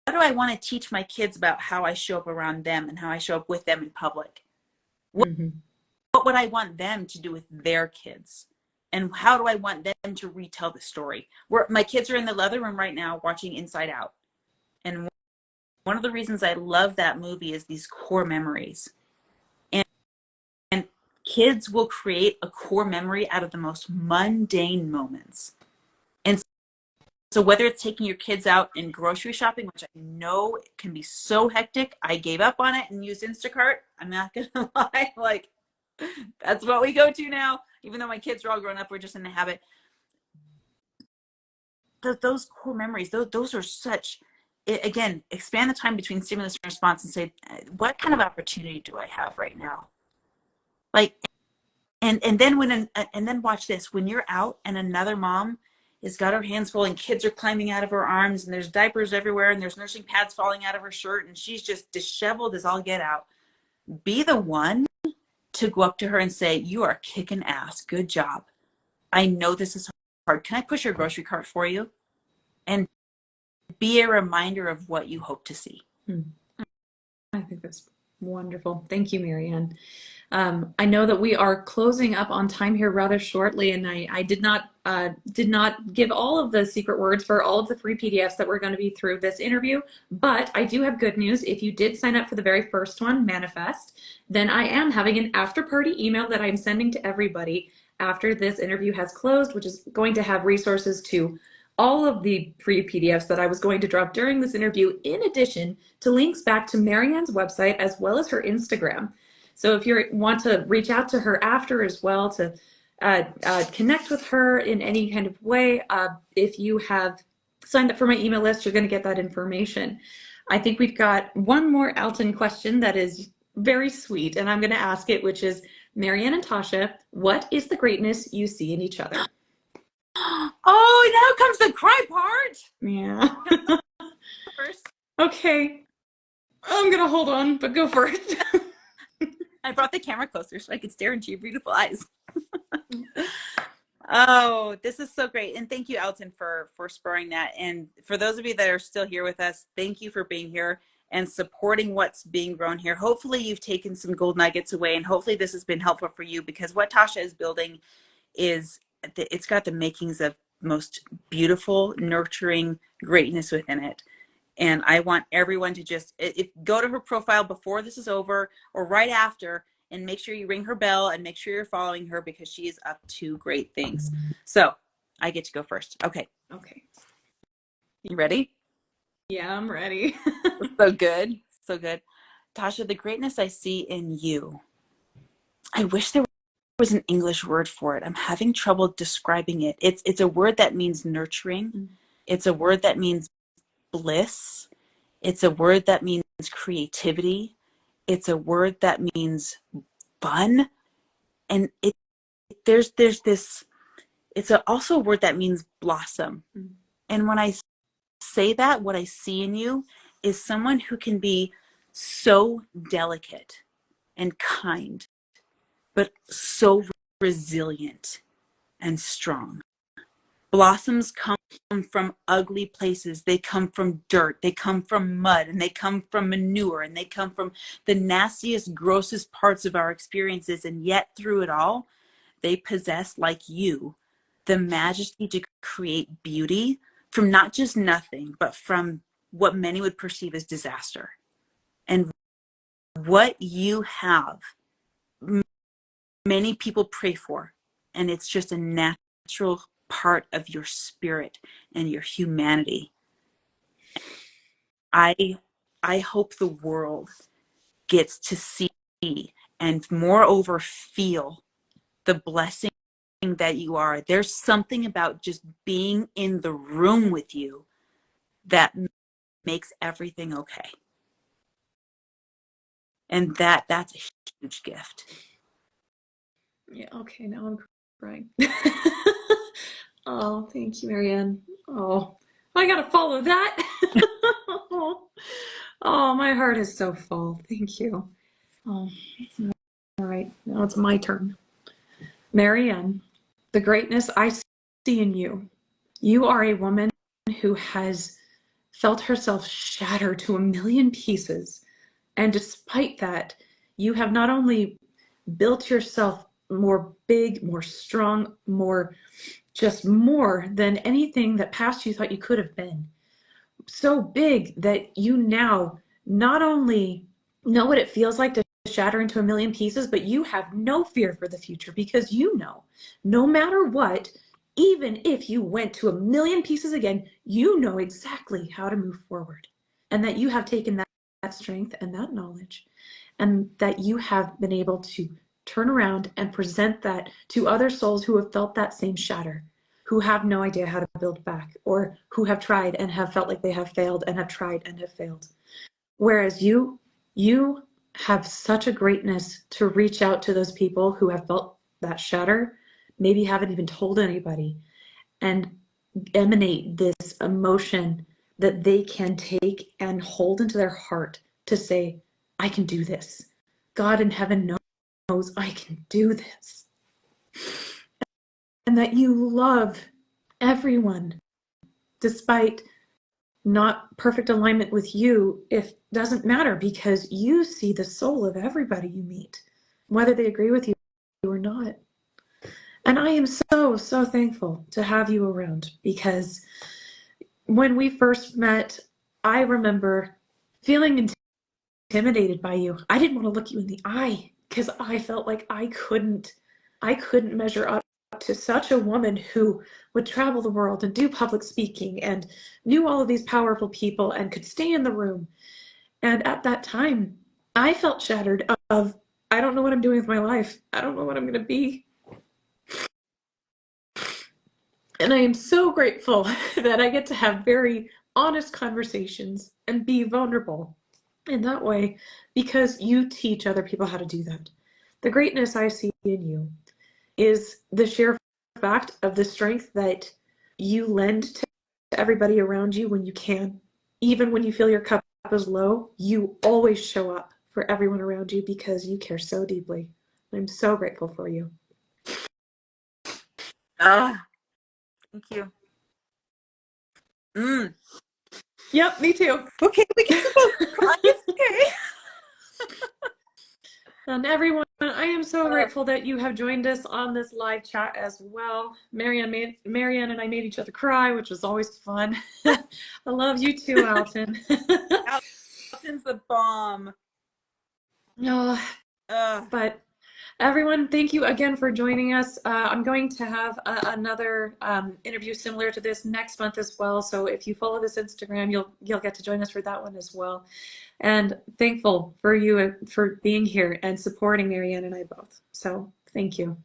do I want to teach my kids about how I show up around them and how I show up with them in public? What, Mm-hmm. what would I want them to do with their kids? And how do I want them to retell the story? My kids are in the leather room right now watching Inside Out. And one of the reasons I love that movie is these core memories. And, and kids will create a core memory out of the most mundane moments. And so whether it's taking your kids out in grocery shopping, which I know can be so hectic, I gave up on it and used Instacart. I'm not going to lie. Like, that's what we go to now. Even though my kids are all grown up, we're just in the habit. Those core memories, those are such, again, expand the time between stimulus and response and say, what kind of opportunity do I have right now? Like, and then watch this. When you're out and another mom has got her hands full and kids are climbing out of her arms and there's diapers everywhere and there's nursing pads falling out of her shirt and she's just disheveled as all get out, be the one to go up to her and say, "You are kicking ass. Good job. I know this is hard. Can I push your grocery cart for you?" And be a reminder of what you hope to see. Mm. I think that's Wonderful. Thank you, Marianne. I know that we are closing up on time here rather shortly, and I did not give all of the secret words for all of the free PDFs that we're going to be through this interview, but I do have good news. If you did sign up for the very first one, Manifest, then I am having an after party email that I'm sending to everybody after this interview has closed, which is going to have resources to all of the free PDFs that I was going to drop during this interview, in addition to links back to Marianne's website as well as her Instagram. So if you want to reach out to her after as well to connect with her in any kind of way, if you have signed up for my email list, you're going to get that information. I think we've got one more Alton question that is very sweet, and I'm going to ask it, which is, Marianne and Tasha, what is the greatness you see in each other? Oh, now comes the cry part. Yeah. First. Okay. I'm going to hold on, but go first. I brought the camera closer so I could stare into your beautiful eyes. Oh, this is so great. And thank you, Alton, for spurring that. And for those of you that are still here with us, thank you for being here and supporting what's being grown here. Hopefully you've taken some gold nuggets away, and hopefully this has been helpful for you, because what Tasha is building is, it's got the makings of most beautiful, nurturing greatness within it. And I want everyone to just go to her profile before this is over or right after, and make sure you ring her bell and make sure you're following her, because she is up to great things. So I get to go first. Okay. Okay. You ready? Yeah, I'm ready. So good. So good. Tasha, the greatness I see in you, I wish there was an English word for it. I'm having trouble describing it. It's a word that means nurturing. It's a word that means bliss. It's a word that means creativity. It's a word that means fun. And there's this, it's also a word that means blossom. And when I say that, what I see in you is someone who can be so delicate and kind, but so resilient and strong. Blossoms come from ugly places. They come from dirt. They come from mud, and they come from manure, and they come from the nastiest, grossest parts of our experiences. And yet through it all, they possess, like you, the majesty to create beauty from not just nothing, but from what many would perceive as disaster. And what you have, many people pray for, and it's just a natural part of your spirit and your humanity. I hope the world gets to see and moreover feel the blessing that you are. There's something about just being in the room with you that makes everything okay. And that's a huge gift. Yeah, okay, now I'm crying. Oh, thank you, Marianne. Oh, I gotta follow that. Oh, my heart is so full. Thank you. Oh, all right, now it's my turn. Marianne, the greatness I see in you. You are a woman who has felt herself shatter to a million pieces. And despite that, you have not only built yourself more big, more strong, more than anything that past you thought you could have been. So big that you now not only know what it feels like to shatter into a million pieces, but you have no fear for the future, because you know, no matter what, even if you went to a million pieces again, you know exactly how to move forward. And that you have taken that strength and that knowledge, and that you have been able to turn around and present that to other souls who have felt that same shatter, who have no idea how to build back, or who have tried and have felt like they have failed and have tried and have failed. Whereas you have such a greatness to reach out to those people who have felt that shatter, maybe haven't even told anybody, and emanate this emotion that they can take and hold into their heart to say, I can do this. God in heaven knows I can do this. And that you love everyone despite not perfect alignment with you, if doesn't matter, because you see the soul of everybody you meet, whether they agree with you or not. And I am so, so thankful to have you around, because when we first met, I remember feeling intimidated by you. I didn't want to look you in the eye because I felt like I couldn't measure up to such a woman who would travel the world and do public speaking and knew all of these powerful people and could stay in the room. And at that time, I felt shattered of, I don't know what I'm doing with my life. I don't know what I'm going to be. And I am so grateful that I get to have very honest conversations and be vulnerable in that way, because you teach other people how to do that. The greatness I see in you is the sheer fact of the strength that you lend to everybody around you when you can. Even when you feel your cup is low, you always show up for everyone around you because you care so deeply. I'm so grateful for you. Ah, thank you. Mm. Yep, me too. Okay, we can both cry. It's okay. And everyone, I am so grateful that you have joined us on this live chat as well. Marianne and I made each other cry, which was always fun. I love you too, Alton. Alton's the bomb. No, but everyone, thank you again for joining us. I'm going to have another interview similar to this next month as well. So if you follow this Instagram, you'll get to join us for that one as well. And thankful for you for being here and supporting Marianne and I both. So thank you.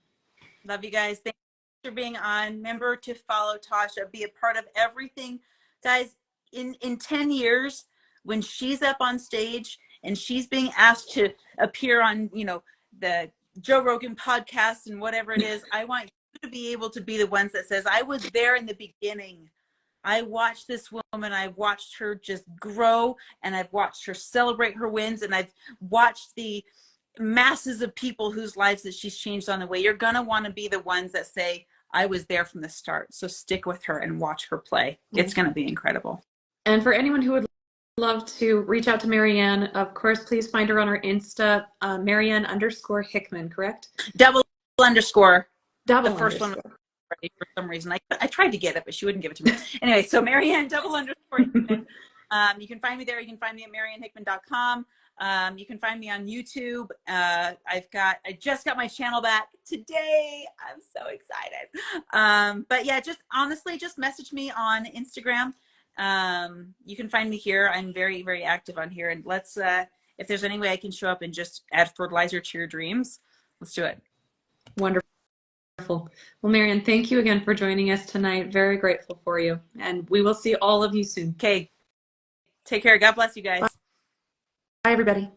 Love you guys. Thanks for being on. Remember to follow Tasha, be a part of everything. Guys, in 10 years, when she's up on stage and she's being asked to appear on, the Joe Rogan podcast and whatever it is, I want you to be able to be the ones that says, I was there in the beginning. I watched this woman, I've watched her just grow, and I've watched her celebrate her wins, and I've watched the masses of people whose lives that she's changed on the way. You're going to want to be the ones that say, I was there from the start. So stick with her and watch her play. It's going to be incredible. And for anyone who would love to reach out to Marianne, of course, please find her on her Insta, Marianne_Hickman, correct? Double underscore. Double the first underscore. one for some reason. I tried to get it, but she wouldn't give it to me. Anyway, so Marianne _Hickman. You can find me there. You can find me at mariannehickman.com. You can find me on YouTube. I just got my channel back today. I'm so excited. But yeah, just honestly, just message me on Instagram. You can find me here. I'm very, very active on here. And let's, if there's any way I can show up and just add fertilizer to your dreams, let's do it. Wonderful. Well, Marianne, thank you again for joining us tonight. Very grateful for you. And we will see all of you soon. Okay. Take care. God bless you guys. Bye, everybody.